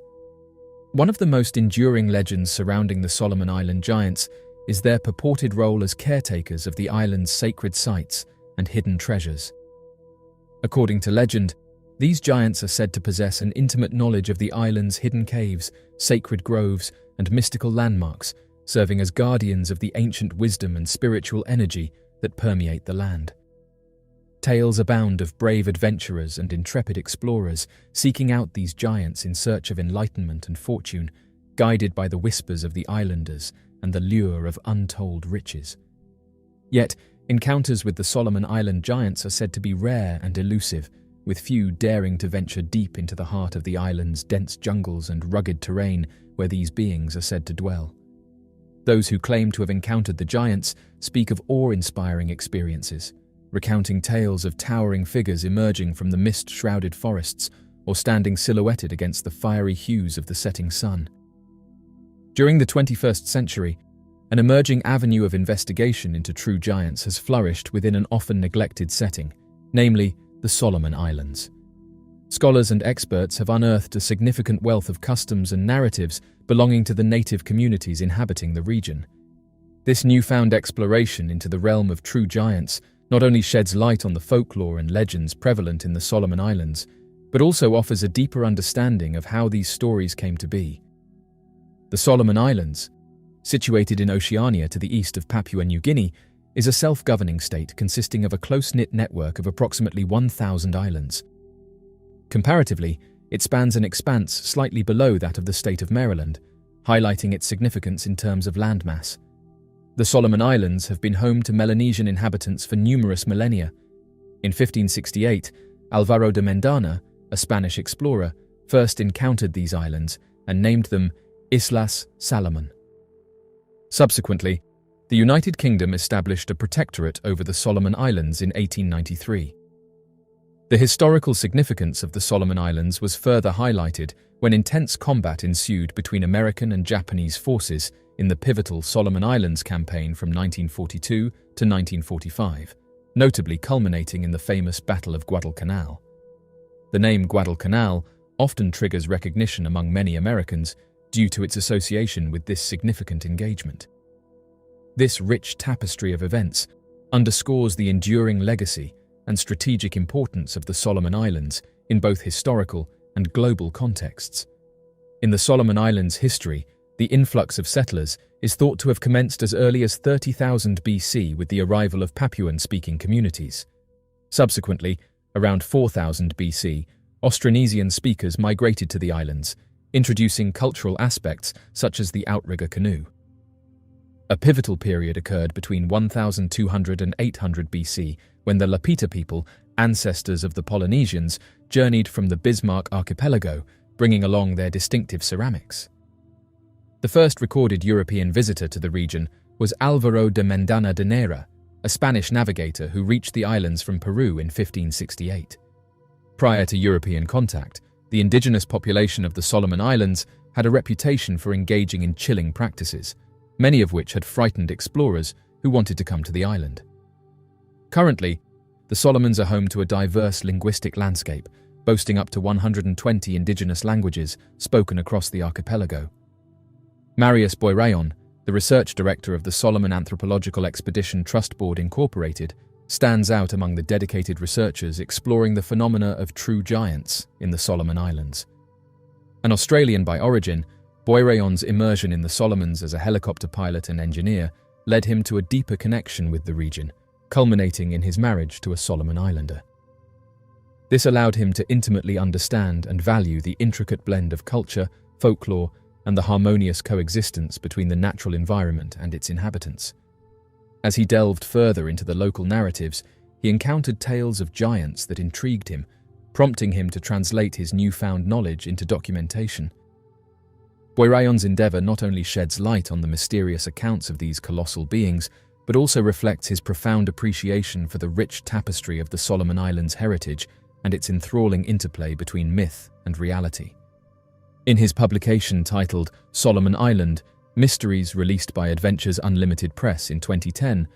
One of the most enduring legends surrounding the Solomon Island giants is their purported role as caretakers of the island's sacred sites and hidden treasures. According to legend, these giants are said to possess an intimate knowledge of the island's hidden caves, sacred groves, and mystical landmarks, serving as guardians of the ancient wisdom and spiritual energy that permeate the land. Tales abound of brave adventurers and intrepid explorers seeking out these giants in search of enlightenment and fortune, guided by the whispers of the islanders and the lure of untold riches. Yet, encounters with the Solomon Island giants are said to be rare and elusive, with few daring to venture deep into the heart of the island's dense jungles and rugged terrain where these beings are said to dwell. Those who claim to have encountered the giants speak of awe-inspiring experiences, recounting tales of towering figures emerging from the mist-shrouded forests or standing silhouetted against the fiery hues of the setting sun. During the 21st century, an emerging avenue of investigation into true giants has flourished within an often neglected setting, namely the Solomon Islands. Scholars and experts have unearthed a significant wealth of customs and narratives belonging to the native communities inhabiting the region. This newfound exploration into the realm of true giants not only sheds light on the folklore and legends prevalent in the Solomon Islands, but also offers a deeper understanding of how these stories came to be. The Solomon Islands, situated in Oceania to the east of Papua New Guinea, is a self-governing state consisting of a close-knit network of approximately 1,000 islands. Comparatively, it spans an expanse slightly below that of the state of Maryland, highlighting its significance in terms of landmass. The Solomon Islands have been home to Melanesian inhabitants for numerous millennia. In 1568, Alvaro de Mendana, a Spanish explorer, first encountered these islands and named them Islas Salomon. Subsequently, the United Kingdom established a protectorate over the Solomon Islands in 1893. The historical significance of the Solomon Islands was further highlighted when intense combat ensued between American and Japanese forces in the pivotal Solomon Islands campaign from 1942 to 1945, notably culminating in the famous Battle of Guadalcanal. The name Guadalcanal often triggers recognition among many Americans due to its association with this significant engagement. This rich tapestry of events underscores the enduring legacy and strategic importance of the Solomon Islands in both historical and global contexts. In the Solomon Islands' history, the influx of settlers is thought to have commenced as early as 30,000 BC with the arrival of Papuan-speaking communities. Subsequently, around 4000 BC, Austronesian speakers migrated to the islands, introducing cultural aspects such as the outrigger canoe. A pivotal period occurred between 1200 and 800 BC when the Lapita people, ancestors of the Polynesians, journeyed from the Bismarck archipelago, bringing along their distinctive ceramics. The first recorded European visitor to the region was Álvaro de Mendana de Nera, a Spanish navigator who reached the islands from Peru in 1568. Prior to European contact, the indigenous population of the Solomon Islands had a reputation for engaging in chilling practices, many of which had frightened explorers who wanted to come to the island. Currently, the Solomons are home to a diverse linguistic landscape, boasting up to 120 indigenous languages spoken across the archipelago. Marius Boirayon, the research director of the Solomon Anthropological Expedition Trust Board Incorporated, stands out among the dedicated researchers exploring the phenomena of true giants in the Solomon Islands. An Australian by origin, Boirayon's immersion in the Solomons as a helicopter pilot and engineer led him to a deeper connection with the region, culminating in his marriage to a Solomon Islander. This allowed him to intimately understand and value the intricate blend of culture, folklore, and the harmonious coexistence between the natural environment and its inhabitants. As he delved further into the local narratives, he encountered tales of giants that intrigued him, prompting him to translate his newfound knowledge into documentation. Boirayon's endeavor not only sheds light on the mysterious accounts of these colossal beings, but also reflects his profound appreciation for the rich tapestry of the Solomon Islands' heritage and its enthralling interplay between myth and reality. In his publication titled Solomon Island, Mysteries, released by Adventures Unlimited Press in 2010,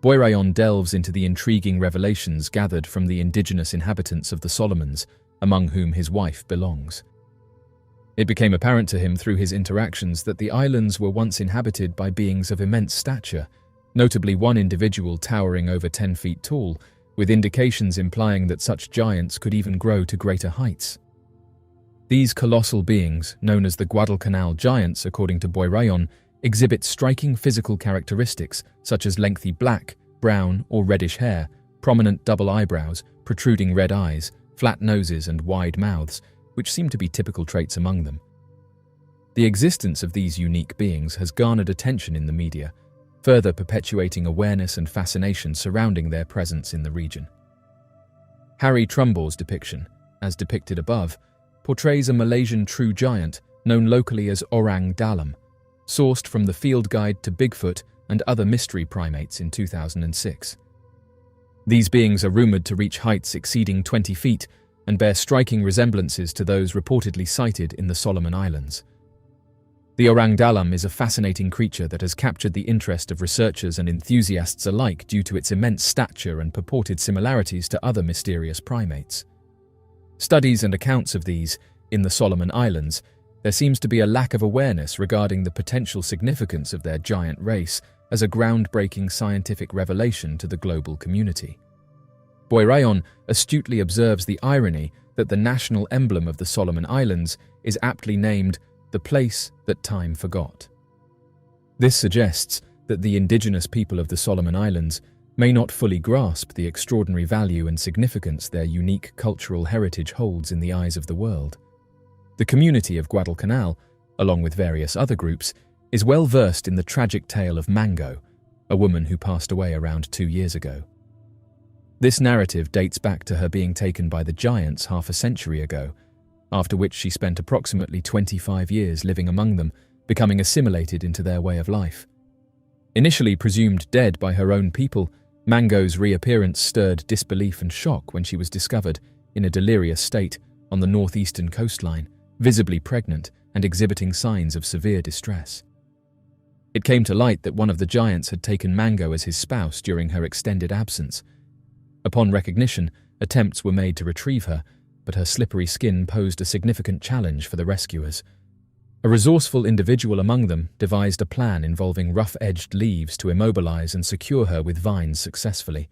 Boirayon delves into the intriguing revelations gathered from the indigenous inhabitants of the Solomons, among whom his wife belongs. It became apparent to him through his interactions that the islands were once inhabited by beings of immense stature, notably one individual towering over 10 feet tall, with indications implying that such giants could even grow to greater heights. These colossal beings, known as the Guadalcanal giants according to Boirayon, exhibit striking physical characteristics such as lengthy black, brown, or reddish hair, prominent double eyebrows, protruding red eyes, flat noses, and wide mouths, which seem to be typical traits among them. The existence of these unique beings has garnered attention in the media, further perpetuating awareness and fascination surrounding their presence in the region. Harry Trumbaugh's depiction, as depicted above, portrays a Malaysian true giant known locally as Orang Dalam, sourced from the Field Guide to Bigfoot and Other Mystery Primates in 2006. These beings are rumored to reach heights exceeding 20 feet and bear striking resemblances to those reportedly sighted in the Solomon Islands. The Orang Dalam is a fascinating creature that has captured the interest of researchers and enthusiasts alike due to its immense stature and purported similarities to other mysterious primates. Studies and accounts of these, in the Solomon Islands, there seems to be a lack of awareness regarding the potential significance of their giant race as a groundbreaking scientific revelation to the global community. Boirayon astutely observes the irony that the national emblem of the Solomon Islands is aptly named the place that time forgot. This suggests that the indigenous people of the Solomon Islands may not fully grasp the extraordinary value and significance their unique cultural heritage holds in the eyes of the world. The community of Guadalcanal, along with various other groups, is well versed in the tragic tale of Mango, a woman who passed away around 2 years ago. This narrative dates back to her being taken by the giants half a century ago, after which she spent approximately 25 years living among them, becoming assimilated into their way of life. Initially presumed dead by her own people, Mango's reappearance stirred disbelief and shock when she was discovered, in a delirious state, on the northeastern coastline, visibly pregnant and exhibiting signs of severe distress. It came to light that one of the giants had taken Mango as his spouse during her extended absence. Upon recognition, attempts were made to retrieve her, but her slippery skin posed a significant challenge for the rescuers. A resourceful individual among them devised a plan involving rough-edged leaves to immobilize and secure her with vines successfully.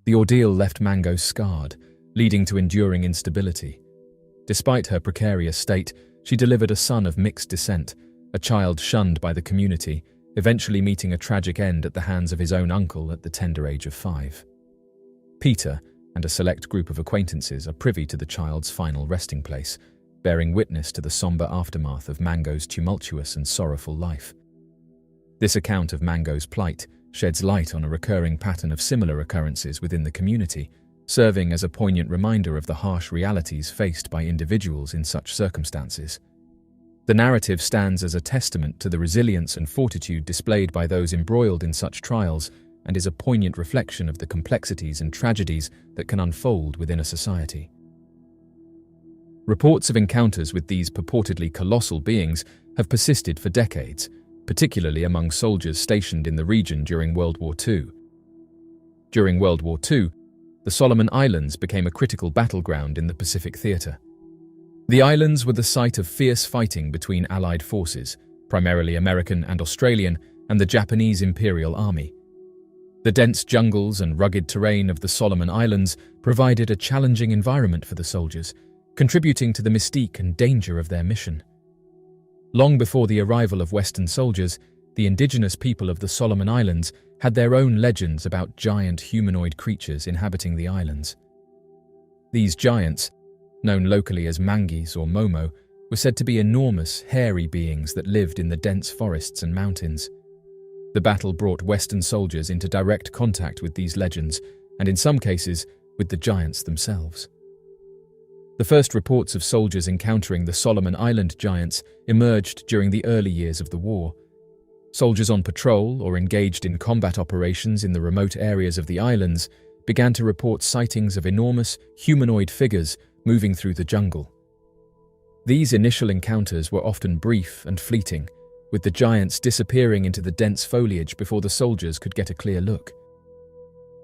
The ordeal left Mango scarred, leading to enduring instability. Despite her precarious state, she delivered a son of mixed descent, a child shunned by the community, eventually meeting a tragic end at the hands of his own uncle at the tender age of 5. Peter and a select group of acquaintances are privy to the child's final resting place, bearing witness to the somber aftermath of Mango's tumultuous and sorrowful life. This account of Mango's plight sheds light on a recurring pattern of similar occurrences within the community, serving as a poignant reminder of the harsh realities faced by individuals in such circumstances. The narrative stands as a testament to the resilience and fortitude displayed by those embroiled in such trials, and is a poignant reflection of the complexities and tragedies that can unfold within a society. Reports of encounters with these purportedly colossal beings have persisted for decades, particularly among soldiers stationed in the region during World War II. During World War II, the Solomon Islands became a critical battleground in the Pacific theater. The islands were the site of fierce fighting between Allied forces, primarily American and Australian, and the Japanese Imperial Army. The dense jungles and rugged terrain of the Solomon Islands provided a challenging environment for the soldiers, contributing to the mystique and danger of their mission. Long before the arrival of Western soldiers, the indigenous people of the Solomon Islands had their own legends about giant humanoid creatures inhabiting the islands. These giants, known locally as mangis or momo, were said to be enormous, hairy beings that lived in the dense forests and mountains. The battle brought Western soldiers into direct contact with these legends, and in some cases, with the giants themselves. The first reports of soldiers encountering the Solomon Island giants emerged during the early years of the war. Soldiers on patrol or engaged in combat operations in the remote areas of the islands began to report sightings of enormous, humanoid figures moving through the jungle. These initial encounters were often brief and fleeting, with the giants disappearing into the dense foliage before the soldiers could get a clear look.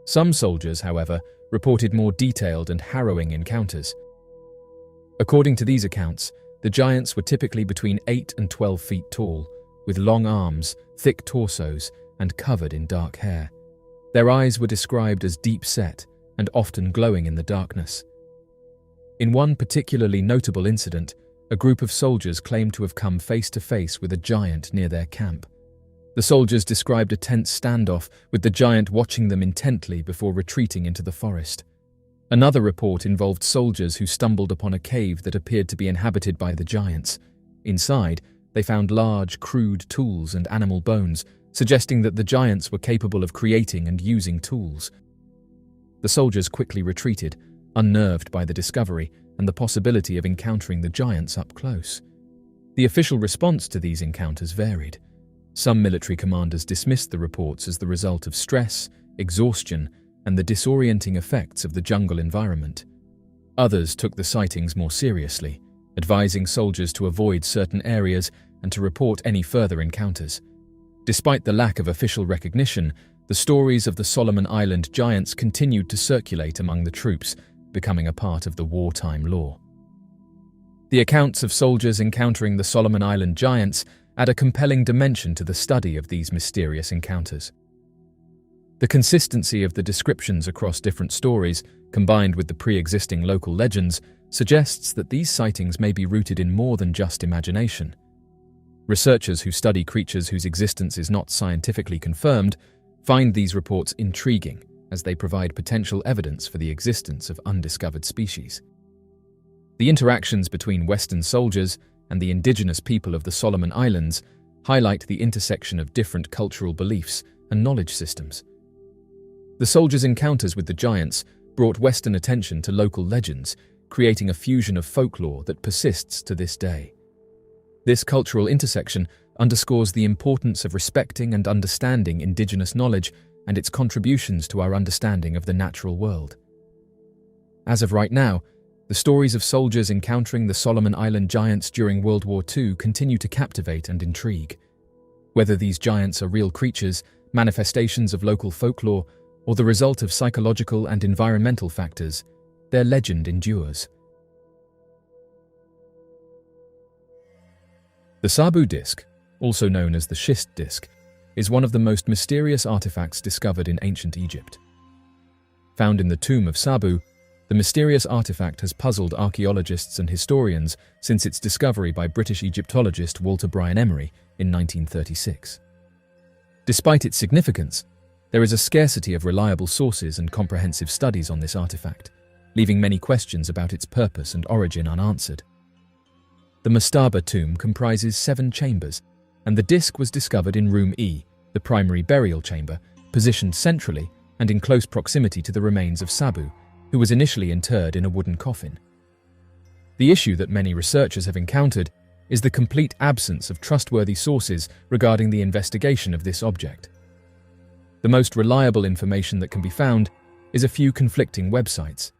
Some soldiers, however, reported more detailed and harrowing encounters. According to these accounts, the giants were typically between 8 and 12 feet tall, with long arms, thick torsos, and covered in dark hair. Their eyes were described as deep-set and often glowing in the darkness. In one particularly notable incident, a group of soldiers claimed to have come face-to-face with a giant near their camp. The soldiers described a tense standoff, with the giant watching them intently before retreating into the forest. Another report involved soldiers who stumbled upon a cave that appeared to be inhabited by the giants. Inside, they found large, crude tools and animal bones, suggesting that the giants were capable of creating and using tools. The soldiers quickly retreated, unnerved by the discovery and the possibility of encountering the giants up close. The official response to these encounters varied. Some military commanders dismissed the reports as the result of stress, exhaustion, and the disorienting effects of the jungle environment. Others took the sightings more seriously, advising soldiers to avoid certain areas and to report any further encounters. Despite the lack of official recognition, the stories of the Solomon Island giants continued to circulate among the troops, becoming a part of the wartime lore. The accounts of soldiers encountering the Solomon Island giants add a compelling dimension to the study of these mysterious encounters. The consistency of the descriptions across different stories, combined with the pre-existing local legends, suggests that these sightings may be rooted in more than just imagination. Researchers who study creatures whose existence is not scientifically confirmed find these reports intriguing, as they provide potential evidence for the existence of undiscovered species. The interactions between Western soldiers and the indigenous people of the Solomon Islands highlight the intersection of different cultural beliefs and knowledge systems. The soldiers' encounters with the giants brought Western attention to local legends, creating a fusion of folklore that persists to this day. This cultural intersection underscores the importance of respecting and understanding indigenous knowledge and its contributions to our understanding of the natural world. As of right now, the stories of soldiers encountering the Solomon Island giants during World War II continue to captivate and intrigue. Whether these giants are real creatures, manifestations of local folklore, or the result of psychological and environmental factors, their legend endures. The Sabu disc, also known as the schist disc, is one of the most mysterious artifacts discovered in ancient Egypt. Found in the tomb of Sabu, The mysterious artifact has puzzled archaeologists and historians since its discovery by British Egyptologist Walter Bryan Emery in 1936. Despite its significance, there is a scarcity of reliable sources and comprehensive studies on this artifact, leaving many questions about its purpose and origin unanswered. The Mastaba tomb comprises 7 chambers, and the disc was discovered in Room E, the primary burial chamber, positioned centrally and in close proximity to the remains of Sabu, who was initially interred in a wooden coffin. The issue that many researchers have encountered is the complete absence of trustworthy sources regarding the investigation of this object. The most reliable information that can be found is a few conflicting websites.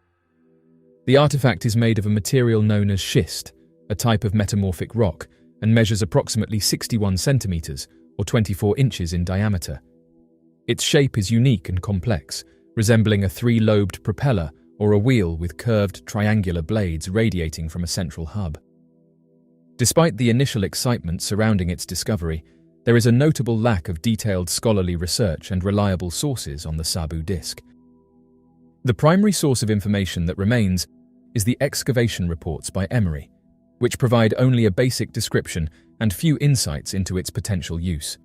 The artifact is made of a material known as schist, a type of metamorphic rock, and measures approximately 61 centimeters or 24 inches in diameter. Its shape is unique and complex, resembling a 3-lobed propeller or a wheel with curved triangular blades radiating from a central hub. Despite the initial excitement surrounding its discovery, there is a notable lack of detailed scholarly research and reliable sources on the Sabu disc. The primary source of information that remains is the excavation reports by Emery, which provide only a basic description and few insights into its potential use.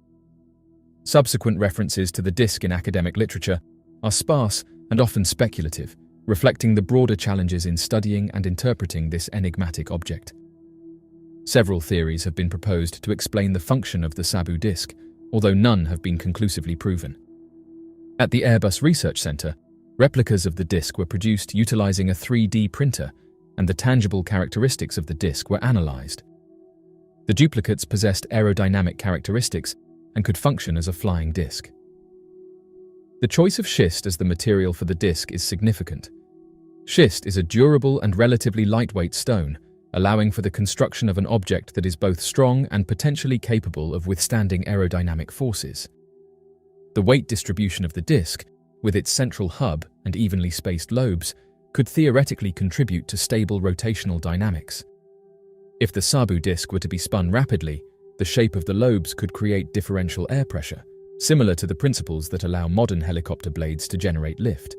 Subsequent references to the disc in academic literature are sparse and often speculative, reflecting the broader challenges in studying and interpreting this enigmatic object. Several theories have been proposed to explain the function of the Sabu disc, although none have been conclusively proven. At the Airbus Research Centre, replicas of the disc were produced utilizing a 3D printer, and the tangible characteristics of the disc were analyzed. The duplicates possessed aerodynamic characteristics and could function as a flying disc. The choice of schist as the material for the disc is significant. Schist is a durable and relatively lightweight stone, allowing for the construction of an object that is both strong and potentially capable of withstanding aerodynamic forces. The weight distribution of the disc, with its central hub and evenly spaced lobes, could theoretically contribute to stable rotational dynamics. If the Sabu disc were to be spun rapidly, the shape of the lobes could create differential air pressure, similar to the principles that allow modern helicopter blades to generate lift.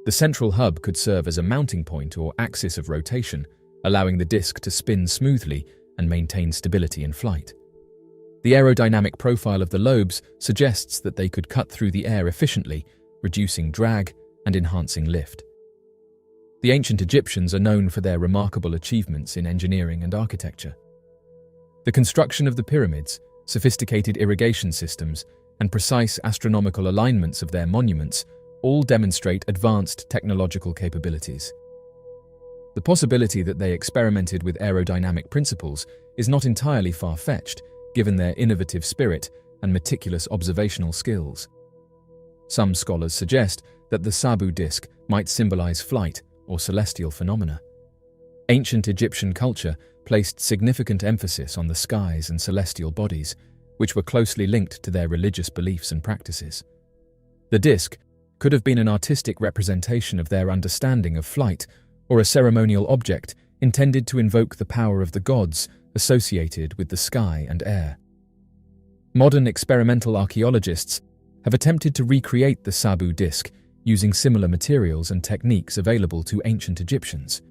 The central hub could serve as a mounting point or axis of rotation, allowing the disc to spin smoothly and maintain stability in flight. The aerodynamic profile of the lobes suggests that they could cut through the air efficiently, reducing drag and enhancing lift. The ancient Egyptians are known for their remarkable achievements in engineering and architecture. The construction of the pyramids, sophisticated irrigation systems, and precise astronomical alignments of their monuments all demonstrate advanced technological capabilities. The possibility that they experimented with aerodynamic principles is not entirely far-fetched, given their innovative spirit and meticulous observational skills. Some scholars suggest that the Sabu disc might symbolize flight or celestial phenomena. Ancient Egyptian culture placed significant emphasis on the skies and celestial bodies, which were closely linked to their religious beliefs and practices. The disc could have been an artistic representation of their understanding of flight, or a ceremonial object intended to invoke the power of the gods associated with the sky and air. Modern experimental archaeologists have attempted to recreate the Sabu disc using similar materials and techniques available to ancient Egyptians.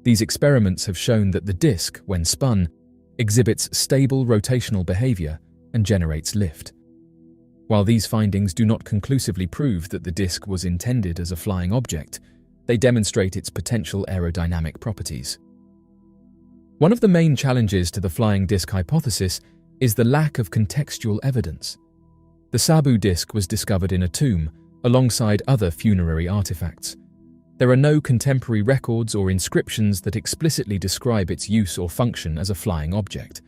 These experiments have shown that the disc, when spun, exhibits stable rotational behavior and generates lift. While these findings do not conclusively prove that the disc was intended as a flying object, they demonstrate its potential aerodynamic properties. One of the main challenges to the flying disc hypothesis is the lack of contextual evidence. The Sabu disc was discovered in a tomb, alongside other funerary artifacts. There are no contemporary records or inscriptions that explicitly describe its use or function as a flying object.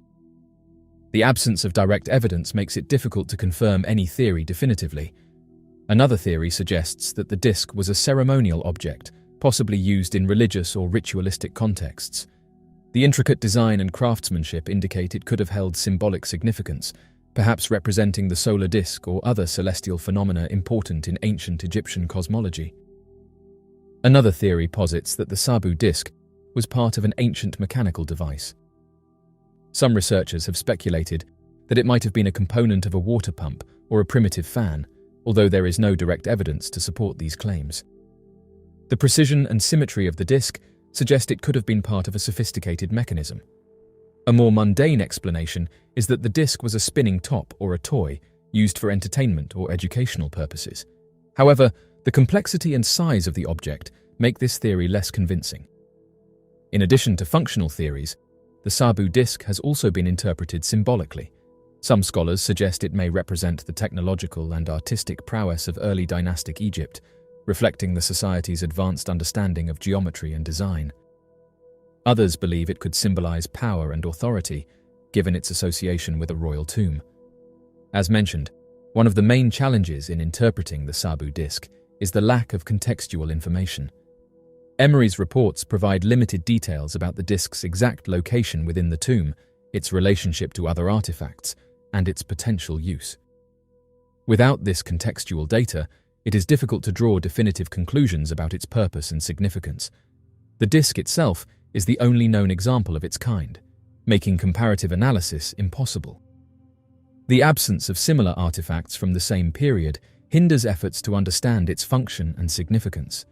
The absence of direct evidence makes it difficult to confirm any theory definitively. Another theory suggests that the disc was a ceremonial object, possibly used in religious or ritualistic contexts. The intricate design and craftsmanship indicate it could have held symbolic significance, perhaps representing the solar disk or other celestial phenomena important in ancient Egyptian cosmology. Another theory posits that the Sabu disk was part of an ancient mechanical device. Some researchers have speculated that it might have been a component of a water pump or a primitive fan, although there is no direct evidence to support these claims. The precision and symmetry of the disc suggest it could have been part of a sophisticated mechanism. A more mundane explanation is that the disc was a spinning top or a toy used for entertainment or educational purposes. However, the complexity and size of the object make this theory less convincing. In addition to functional theories, the Sabu disc has also been interpreted symbolically. Some scholars suggest it may represent the technological and artistic prowess of early dynastic Egypt, reflecting the society's advanced understanding of geometry and design. Others believe it could symbolize power and authority, given its association with a royal tomb. As mentioned, one of the main challenges in interpreting the Sabu disc is the lack of contextual information. Emery's reports provide limited details about the disc's exact location within the tomb, its relationship to other artifacts, and its potential use. Without this contextual data, it is difficult to draw definitive conclusions about its purpose and significance. The disc itself is the only known example of its kind, making comparative analysis impossible. The absence of similar artifacts from the same period hinders efforts to understand its function and significance.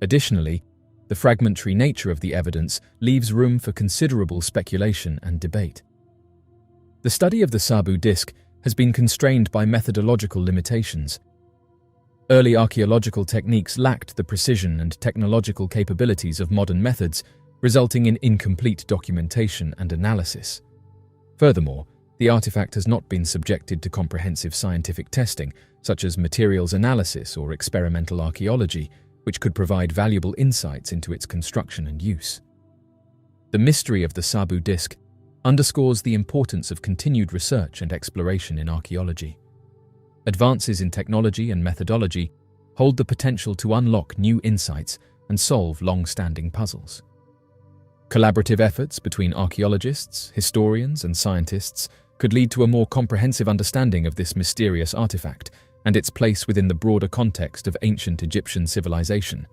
Additionally, the fragmentary nature of the evidence leaves room for considerable speculation and debate. The study of the Sabu disc has been constrained by methodological limitations. Early archaeological techniques lacked the precision and technological capabilities of modern methods, resulting in incomplete documentation and analysis. Furthermore, the artifact has not been subjected to comprehensive scientific testing, such as materials analysis or experimental archaeology, which could provide valuable insights into its construction and use. The mystery of the Sabu disc underscores the importance of continued research and exploration in archaeology. Advances in technology and methodology hold the potential to unlock new insights and solve long-standing puzzles. Collaborative efforts between archaeologists, historians, and scientists could lead to a more comprehensive understanding of this mysterious artifact and its place within the broader context of ancient Egyptian civilization.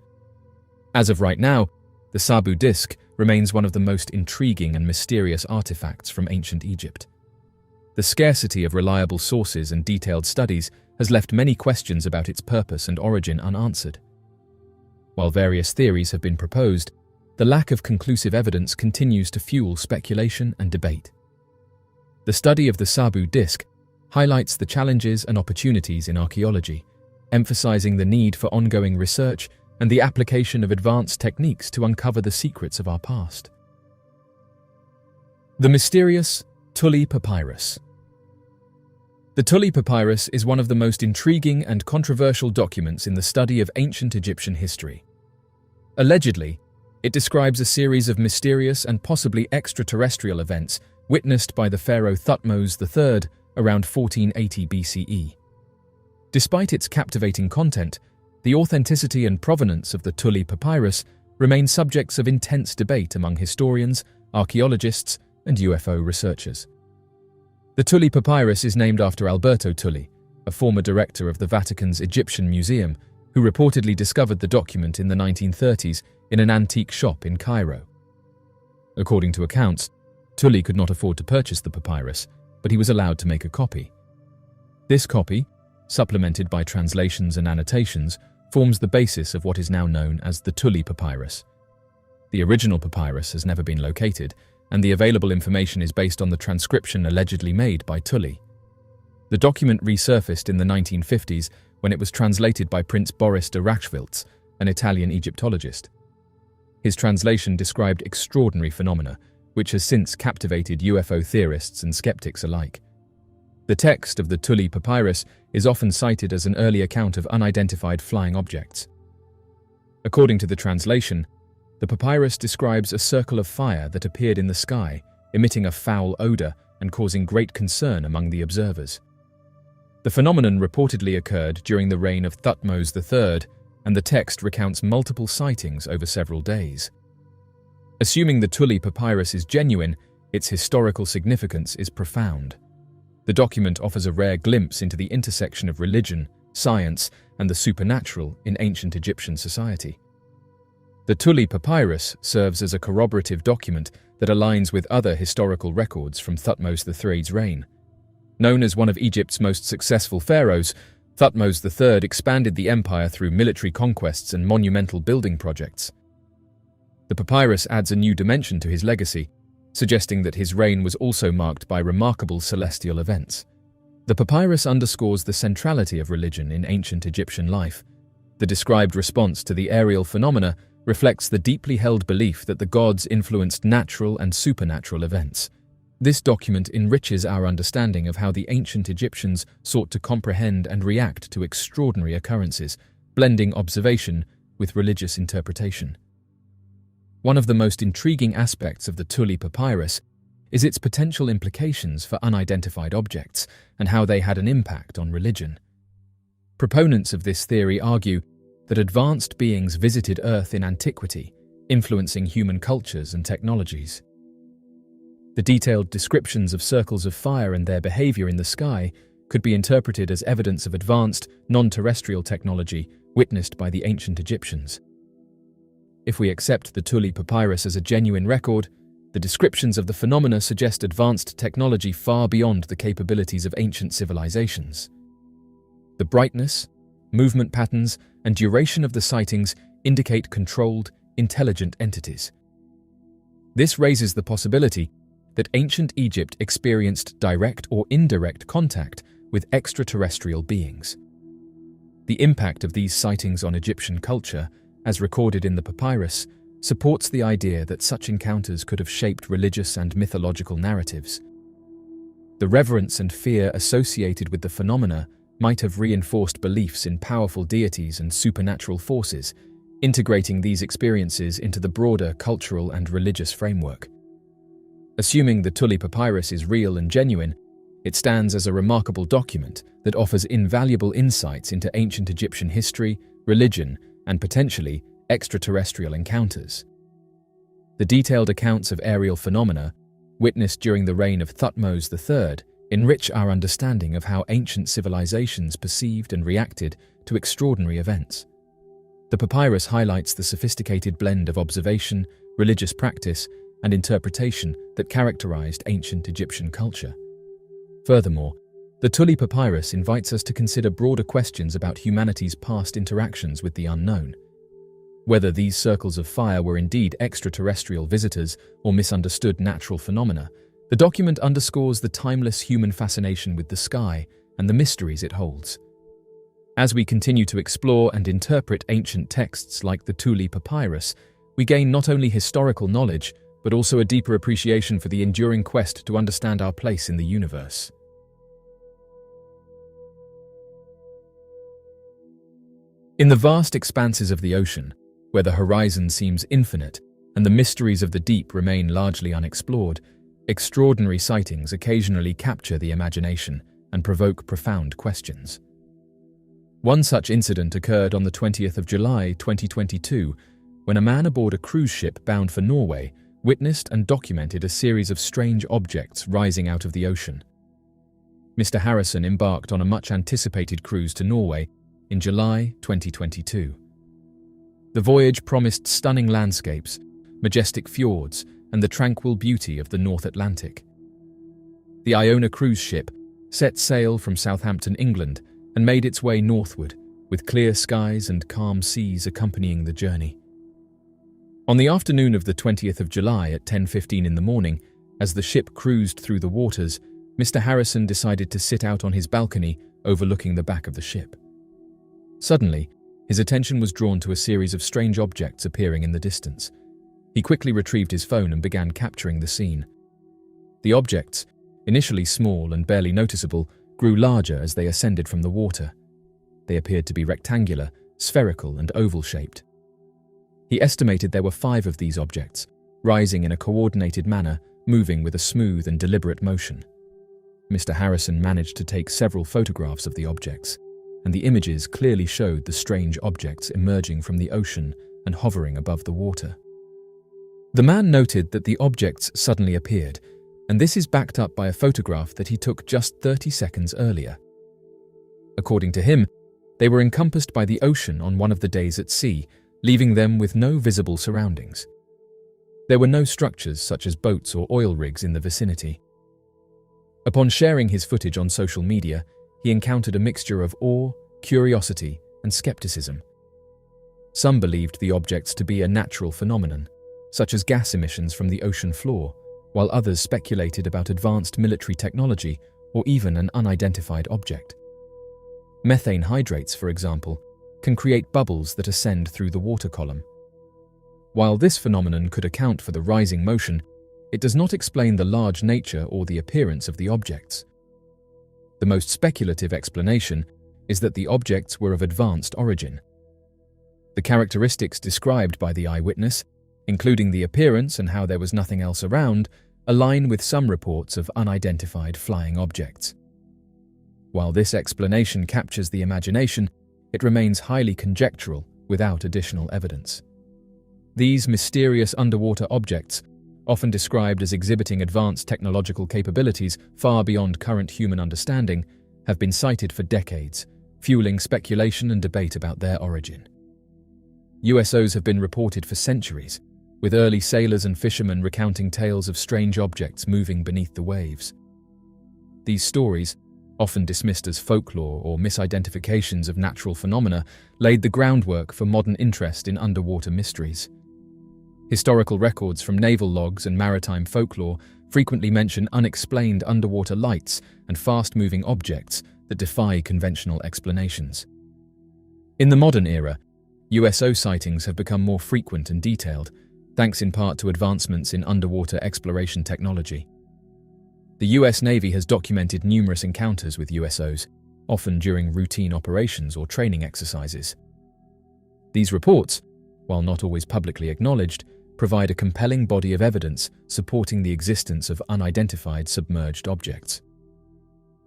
As of right now, the Sabu disc remains one of the most intriguing and mysterious artifacts from ancient Egypt. The scarcity of reliable sources and detailed studies has left many questions about its purpose and origin unanswered. While various theories have been proposed, the lack of conclusive evidence continues to fuel speculation and debate. The study of the Sabu disc highlights the challenges and opportunities in archaeology, emphasizing the need for ongoing research and the application of advanced techniques to uncover the secrets of our past. The mysterious Tully Papyrus. The Tully Papyrus is one of the most intriguing and controversial documents in the study of ancient Egyptian history. Allegedly, it describes a series of mysterious and possibly extraterrestrial events witnessed by the pharaoh Thutmose III around 1480 BCE. Despite its captivating content, the authenticity and provenance of the Tully Papyrus remain subjects of intense debate among historians, archaeologists, and UFO researchers. The Tully Papyrus is named after Alberto Tully, a former director of the Vatican's Egyptian Museum, who reportedly discovered the document in the 1930s in an antique shop in Cairo. According to accounts, Tully could not afford to purchase the papyrus, but he was allowed to make a copy. This copy, supplemented by translations and annotations, forms the basis of what is now known as the Tully Papyrus. The original papyrus has never been located, and the available information is based on the transcription allegedly made by Tully. The document resurfaced in the 1950s when it was translated by Prince Boris de Rachwiltz, an Italian Egyptologist. His translation described extraordinary phenomena, which has since captivated UFO theorists and skeptics alike. The text of the Tully Papyrus is often cited as an early account of unidentified flying objects. According to the translation, the papyrus describes a circle of fire that appeared in the sky, emitting a foul odor and causing great concern among the observers. The phenomenon reportedly occurred during the reign of Thutmose III, and the text recounts multiple sightings over several days. Assuming the Tully Papyrus is genuine, its historical significance is profound. The document offers a rare glimpse into the intersection of religion, science, and the supernatural in ancient Egyptian society. The Tully Papyrus serves as a corroborative document that aligns with other historical records from Thutmose III's reign. Known as one of Egypt's most successful pharaohs, Thutmose III expanded the empire through military conquests and monumental building projects. The papyrus adds a new dimension to his legacy, suggesting that his reign was also marked by remarkable celestial events. The papyrus underscores the centrality of religion in ancient Egyptian life. The described response to the aerial phenomena reflects the deeply held belief that the gods influenced natural and supernatural events. This document enriches our understanding of how the ancient Egyptians sought to comprehend and react to extraordinary occurrences, blending observation with religious interpretation. One of the most intriguing aspects of the Tuli papyrus is its potential implications for unidentified objects and how they had an impact on religion. Proponents of this theory argue that advanced beings visited Earth in antiquity, influencing human cultures and technologies. The detailed descriptions of circles of fire and their behavior in the sky could be interpreted as evidence of advanced, non-terrestrial technology witnessed by the ancient Egyptians. If we accept the Tuli papyrus as a genuine record, the descriptions of the phenomena suggest advanced technology far beyond the capabilities of ancient civilizations. The brightness, movement patterns, and duration of the sightings indicate controlled, intelligent entities. This raises the possibility that ancient Egypt experienced direct or indirect contact with extraterrestrial beings. The impact of these sightings on Egyptian culture, as recorded in the papyrus, supports the idea that such encounters could have shaped religious and mythological narratives. The reverence and fear associated with the phenomena might have reinforced beliefs in powerful deities and supernatural forces, integrating these experiences into the broader cultural and religious framework. Assuming the Tuli papyrus is real and genuine, it stands as a remarkable document that offers invaluable insights into ancient Egyptian history, religion, and potentially extraterrestrial encounters. The detailed accounts of aerial phenomena, witnessed during the reign of Thutmose III, enrich our understanding of how ancient civilizations perceived and reacted to extraordinary events. The papyrus highlights the sophisticated blend of observation, religious practice, and interpretation that characterized ancient Egyptian culture. Furthermore, the Tuli papyrus invites us to consider broader questions about humanity's past interactions with the unknown. Whether these circles of fire were indeed extraterrestrial visitors or misunderstood natural phenomena, the document underscores the timeless human fascination with the sky and the mysteries it holds. As we continue to explore and interpret ancient texts like the Tuli papyrus, we gain not only historical knowledge, but also a deeper appreciation for the enduring quest to understand our place in the universe. In the vast expanses of the ocean, where the horizon seems infinite and the mysteries of the deep remain largely unexplored, extraordinary sightings occasionally capture the imagination and provoke profound questions. One such incident occurred on the 20th of July 2022, when a man aboard a cruise ship bound for Norway witnessed and documented a series of strange objects rising out of the ocean. Mr. Harrison embarked on a much-anticipated cruise to Norway in July 2022. The voyage promised stunning landscapes, majestic fjords, and the tranquil beauty of the North Atlantic. The Iona cruise ship set sail from Southampton, England, and made its way northward, with clear skies and calm seas accompanying the journey. On the afternoon of the 20th of July at 10:15 in the morning, as the ship cruised through the waters, Mr. Harrison decided to sit out on his balcony overlooking the back of the ship. Suddenly, his attention was drawn to a series of strange objects appearing in the distance. He quickly retrieved his phone and began capturing the scene. The objects, initially small and barely noticeable, grew larger as they ascended from the water. They appeared to be rectangular, spherical, and oval-shaped. He estimated there were 5 of these objects, rising in a coordinated manner, moving with a smooth and deliberate motion. Mr. Harrison managed to take several photographs of the objects, and the images clearly showed the strange objects emerging from the ocean and hovering above the water. The man noted that the objects suddenly appeared, and this is backed up by a photograph that he took just 30 seconds earlier. According to him, they were encompassed by the ocean on one of the days at sea, leaving them with no visible surroundings. There were no structures such as boats or oil rigs in the vicinity. Upon sharing his footage on social media, he encountered a mixture of awe, curiosity, and skepticism. Some believed the objects to be a natural phenomenon, such as gas emissions from the ocean floor, while others speculated about advanced military technology or even an unidentified object. Methane hydrates, for example, can create bubbles that ascend through the water column. While this phenomenon could account for the rising motion, it does not explain the large nature or the appearance of the objects. The most speculative explanation is that the objects were of advanced origin. The characteristics described by the eyewitness, including the appearance and how there was nothing else around, align with some reports of unidentified flying objects. While this explanation captures the imagination, it remains highly conjectural without additional evidence. These mysterious underwater objects, often described as exhibiting advanced technological capabilities far beyond current human understanding, have been cited for decades, fueling speculation and debate about their origin. USOs have been reported for centuries, with early sailors and fishermen recounting tales of strange objects moving beneath the waves. These stories, often dismissed as folklore or misidentifications of natural phenomena, laid the groundwork for modern interest in underwater mysteries. Historical records from naval logs and maritime folklore frequently mention unexplained underwater lights and fast-moving objects that defy conventional explanations. In the modern era, USO sightings have become more frequent and detailed, thanks in part to advancements in underwater exploration technology. The US Navy has documented numerous encounters with USOs, often during routine operations or training exercises. These reports, while not always publicly acknowledged, provide a compelling body of evidence supporting the existence of unidentified submerged objects.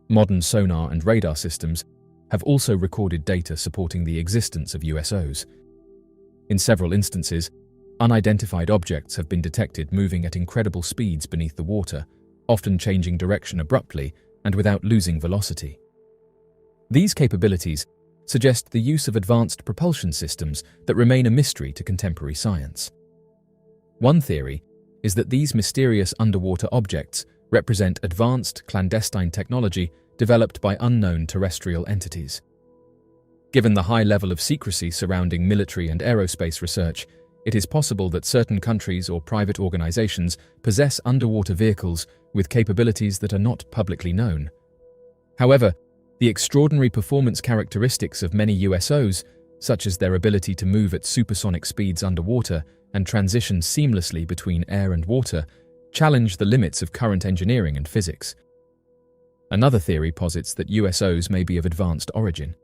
Modern sonar and radar systems have also recorded data supporting the existence of USOs. In several instances, unidentified objects have been detected moving at incredible speeds beneath the water, often changing direction abruptly and without losing velocity. These capabilities suggest the use of advanced propulsion systems that remain a mystery to contemporary science. One theory is that these mysterious underwater objects represent advanced clandestine technology developed by unknown terrestrial entities. Given the high level of secrecy surrounding military and aerospace research, it is possible that certain countries or private organizations possess underwater vehicles with capabilities that are not publicly known. However, the extraordinary performance characteristics of many USOs, such as their ability to move at supersonic speeds underwater and transition seamlessly between air and water, challenge the limits of current engineering and physics. Another theory posits that USOs may be of advanced origin.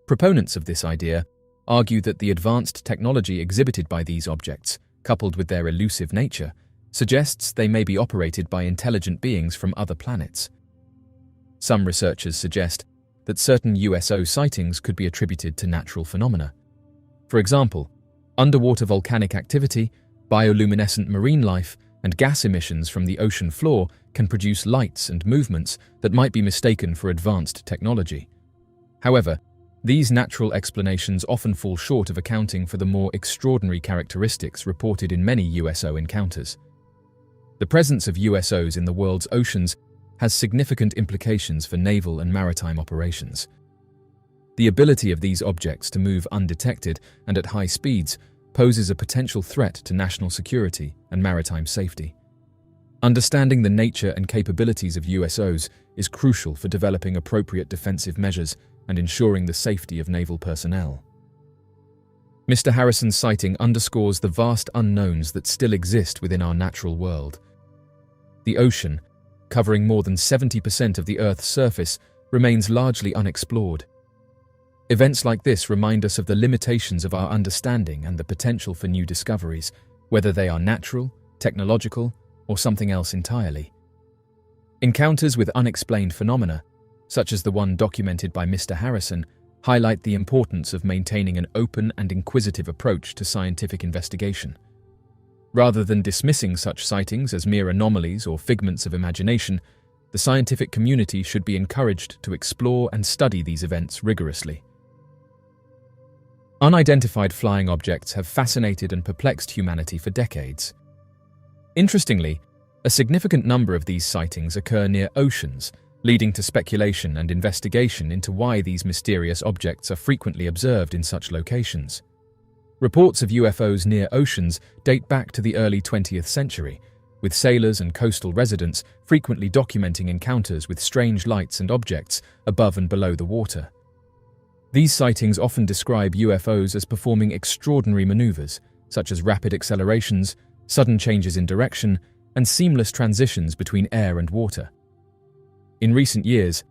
Proponents of this idea argue that the advanced technology exhibited by these objects, coupled with their elusive nature, suggests they may be operated by intelligent beings from other planets. Some researchers suggest that certain USO sightings could be attributed to natural phenomena. For example, underwater volcanic activity, bioluminescent marine life, and gas emissions from the ocean floor can produce lights and movements that might be mistaken for advanced technology. However, these natural explanations often fall short of accounting for the more extraordinary characteristics reported in many USO encounters. The presence of USOs in the world's oceans has significant implications for naval and maritime operations. The ability of these objects to move undetected and at high speeds poses a potential threat to national security and maritime safety. Understanding the nature and capabilities of USOs is crucial for developing appropriate defensive measures and ensuring the safety of naval personnel. Mr. Harrison's sighting underscores the vast unknowns that still exist within our natural world. The ocean, covering more than 70% of the Earth's surface, remains largely unexplored. Events like this remind us of the limitations of our understanding and the potential for new discoveries, whether they are natural, technological, or something else entirely. Encounters with unexplained phenomena, such as the one documented by Mr. Harrison, highlight the importance of maintaining an open and inquisitive approach to scientific investigation. Rather than dismissing such sightings as mere anomalies or figments of imagination, the scientific community should be encouraged to explore and study these events rigorously. Unidentified flying objects have fascinated and perplexed humanity for decades. Interestingly, a significant number of these sightings occur near oceans, leading to speculation and investigation into why these mysterious objects are frequently observed in such locations. Reports of UFOs near oceans date back to the early 20th century, with sailors and coastal residents frequently documenting encounters with strange lights and objects above and below the water. These sightings often describe UFOs as performing extraordinary maneuvers, such as rapid accelerations, sudden changes in direction, and seamless transitions between air and water. In recent years,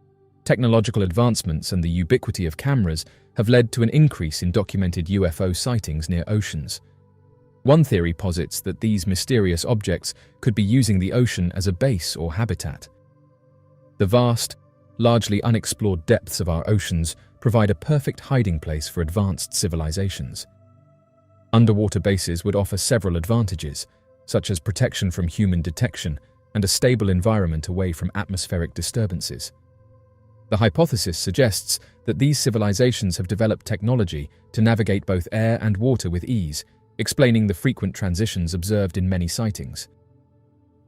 technological advancements and the ubiquity of cameras have led to an increase in documented UFO sightings near oceans. One theory posits that these mysterious objects could be using the ocean as a base or habitat. The vast, largely unexplored depths of our oceans provide a perfect hiding place for advanced civilizations. Underwater bases would offer several advantages, such as protection from human detection and a stable environment away from atmospheric disturbances. The hypothesis suggests that these civilizations have developed technology to navigate both air and water with ease, explaining the frequent transitions observed in many sightings.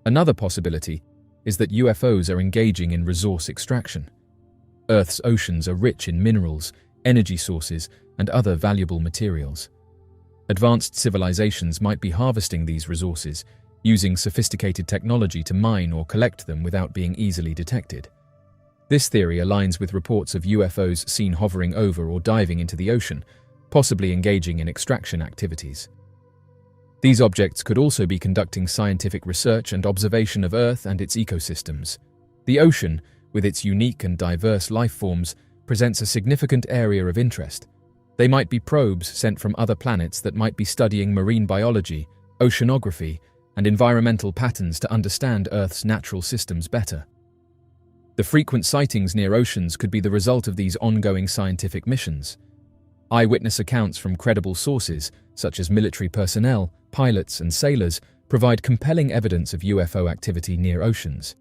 Another possibility is that UFOs are engaging in resource extraction. Earth's oceans are rich in minerals, energy sources, and other valuable materials. Advanced civilizations might be harvesting these resources, using sophisticated technology to mine or collect them without being easily detected. This theory aligns with reports of UFOs seen hovering over or diving into the ocean, possibly engaging in extraction activities. These objects could also be conducting scientific research and observation of Earth and its ecosystems. The ocean, with its unique and diverse life forms, presents a significant area of interest. They might be probes sent from other planets that might be studying marine biology, oceanography, and environmental patterns to understand Earth's natural systems better. The frequent sightings near oceans could be the result of these ongoing scientific missions. Eyewitness accounts from credible sources, such as military personnel, pilots, and sailors, provide compelling evidence of UFO activity near oceans.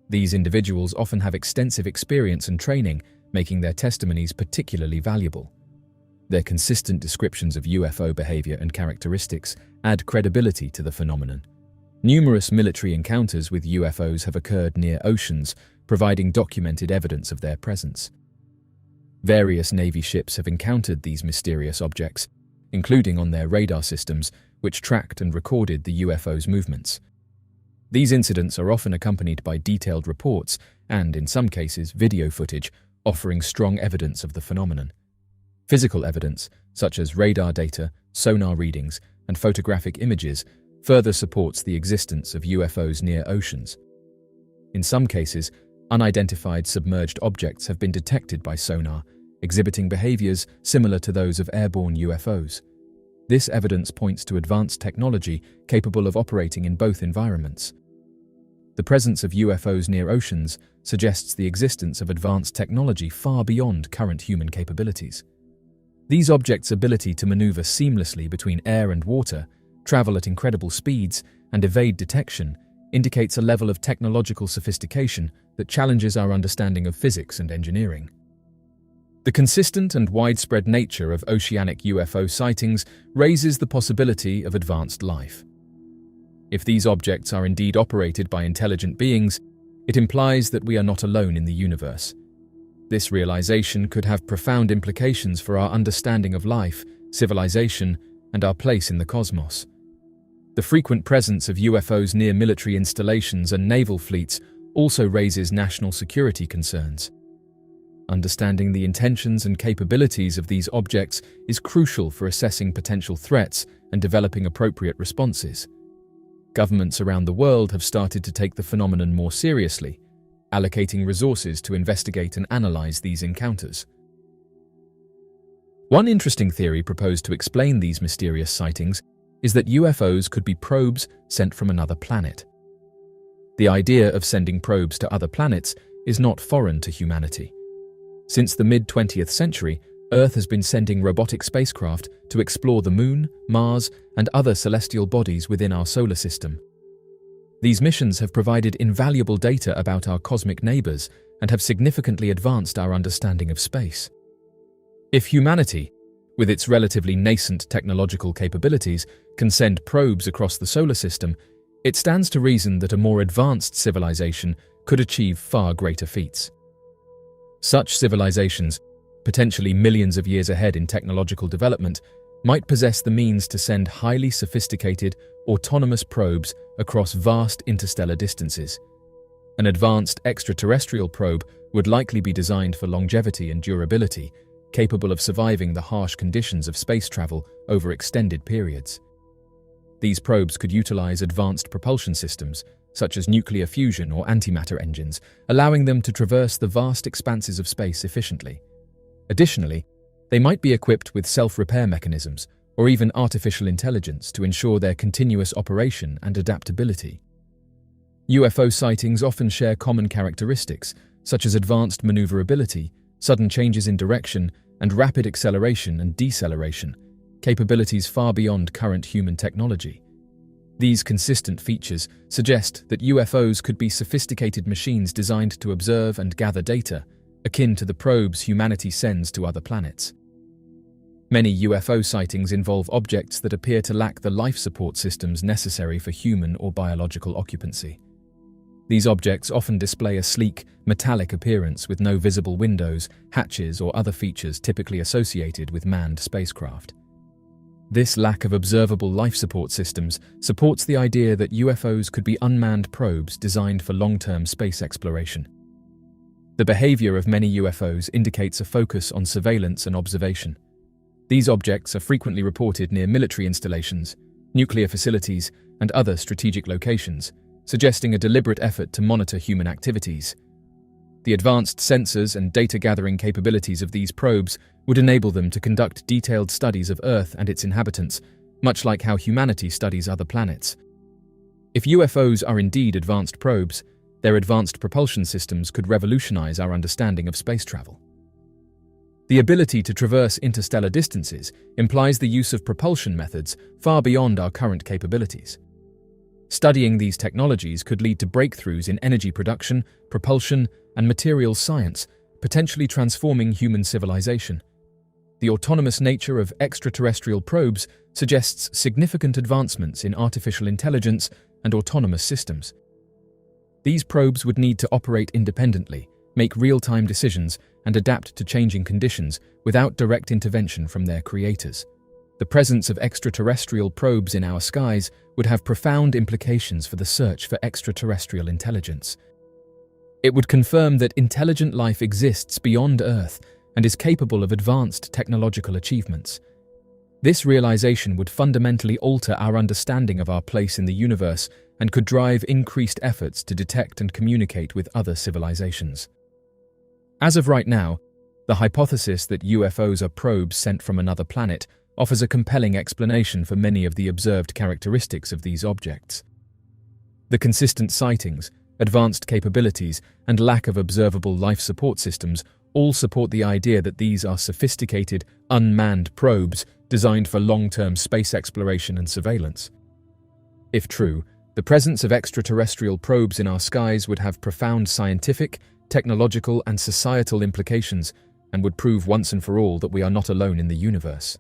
These individuals often have extensive experience and training, making their testimonies particularly valuable. Their consistent descriptions of UFO behavior and characteristics add credibility to the phenomenon. Numerous military encounters with UFOs have occurred near oceans, providing documented evidence of their presence. Various Navy ships have encountered these mysterious objects, including on their radar systems, which tracked and recorded the UFO's movements. These incidents are often accompanied by detailed reports and, in some cases, video footage, offering strong evidence of the phenomenon. Physical evidence, such as radar data, sonar readings, and photographic images, further supports the existence of UFOs near oceans. In some cases, unidentified submerged objects have been detected by sonar, exhibiting behaviors similar to those of airborne UFOs. This evidence points to advanced technology capable of operating in both environments. The presence of UFOs near oceans suggests the existence of advanced technology far beyond current human capabilities. These objects' ability to maneuver seamlessly between air and water, travel at incredible speeds, and evade detection indicates a level of technological sophistication that challenges our understanding of physics and engineering. The consistent and widespread nature of oceanic UFO sightings raises the possibility of advanced life. If these objects are indeed operated by intelligent beings, it implies that we are not alone in the universe. This realization could have profound implications for our understanding of life, civilization, and our place in the cosmos. The frequent presence of UFOs near military installations and naval fleets also raises national security concerns. Understanding the intentions and capabilities of these objects is crucial for assessing potential threats and developing appropriate responses. Governments around the world have started to take the phenomenon more seriously, allocating resources to investigate and analyze these encounters. One interesting theory proposed to explain these mysterious sightings is that UFOs could be probes sent from another planet. The idea of sending probes to other planets is not foreign to humanity. Since the mid-20th century, Earth has been sending robotic spacecraft to explore the Moon, Mars, and other celestial bodies within our solar system. These missions have provided invaluable data about our cosmic neighbors and have significantly advanced our understanding of space. If humanity, with its relatively nascent technological capabilities, can send probes across the solar system, it stands to reason that a more advanced civilization could achieve far greater feats. Such civilizations, potentially millions of years ahead in technological development, might possess the means to send highly sophisticated, autonomous probes across vast interstellar distances. An advanced extraterrestrial probe would likely be designed for longevity and durability, capable of surviving the harsh conditions of space travel over extended periods. These probes could utilize advanced propulsion systems, such as nuclear fusion or antimatter engines, allowing them to traverse the vast expanses of space efficiently. Additionally, they might be equipped with self-repair mechanisms or even artificial intelligence to ensure their continuous operation and adaptability. UFO sightings often share common characteristics, such as advanced maneuverability, sudden changes in direction, and rapid acceleration and deceleration, capabilities far beyond current human technology. These consistent features suggest that UFOs could be sophisticated machines designed to observe and gather data, akin to the probes humanity sends to other planets. Many UFO sightings involve objects that appear to lack the life support systems necessary for human or biological occupancy. These objects often display a sleek, metallic appearance with no visible windows, hatches, or other features typically associated with manned spacecraft. This lack of observable life support systems supports the idea that UFOs could be unmanned probes designed for long-term space exploration. The behavior of many UFOs indicates a focus on surveillance and observation. These objects are frequently reported near military installations, nuclear facilities, and other strategic locations, suggesting a deliberate effort to monitor human activities. The advanced sensors and data-gathering capabilities of these probes would enable them to conduct detailed studies of Earth and its inhabitants, much like how humanity studies other planets. If UFOs are indeed advanced probes, their advanced propulsion systems could revolutionize our understanding of space travel. The ability to traverse interstellar distances implies the use of propulsion methods far beyond our current capabilities. Studying these technologies could lead to breakthroughs in energy production, propulsion, and materials science, potentially transforming human civilization. The autonomous nature of extraterrestrial probes suggests significant advancements in artificial intelligence and autonomous systems. These probes would need to operate independently, make real-time decisions, and adapt to changing conditions without direct intervention from their creators. The presence of extraterrestrial probes in our skies would have profound implications for the search for extraterrestrial intelligence. It would confirm that intelligent life exists beyond Earth and is capable of advanced technological achievements. This realization would fundamentally alter our understanding of our place in the universe and could drive increased efforts to detect and communicate with other civilizations. As of right now, the hypothesis that UFOs are probes sent from another planet offers a compelling explanation for many of the observed characteristics of these objects. The consistent sightings, advanced capabilities, and lack of observable life support systems all support the idea that these are sophisticated, unmanned probes designed for long-term space exploration and surveillance. If true, the presence of extraterrestrial probes in our skies would have profound scientific, technological, and societal implications and would prove once and for all that we are not alone in the universe.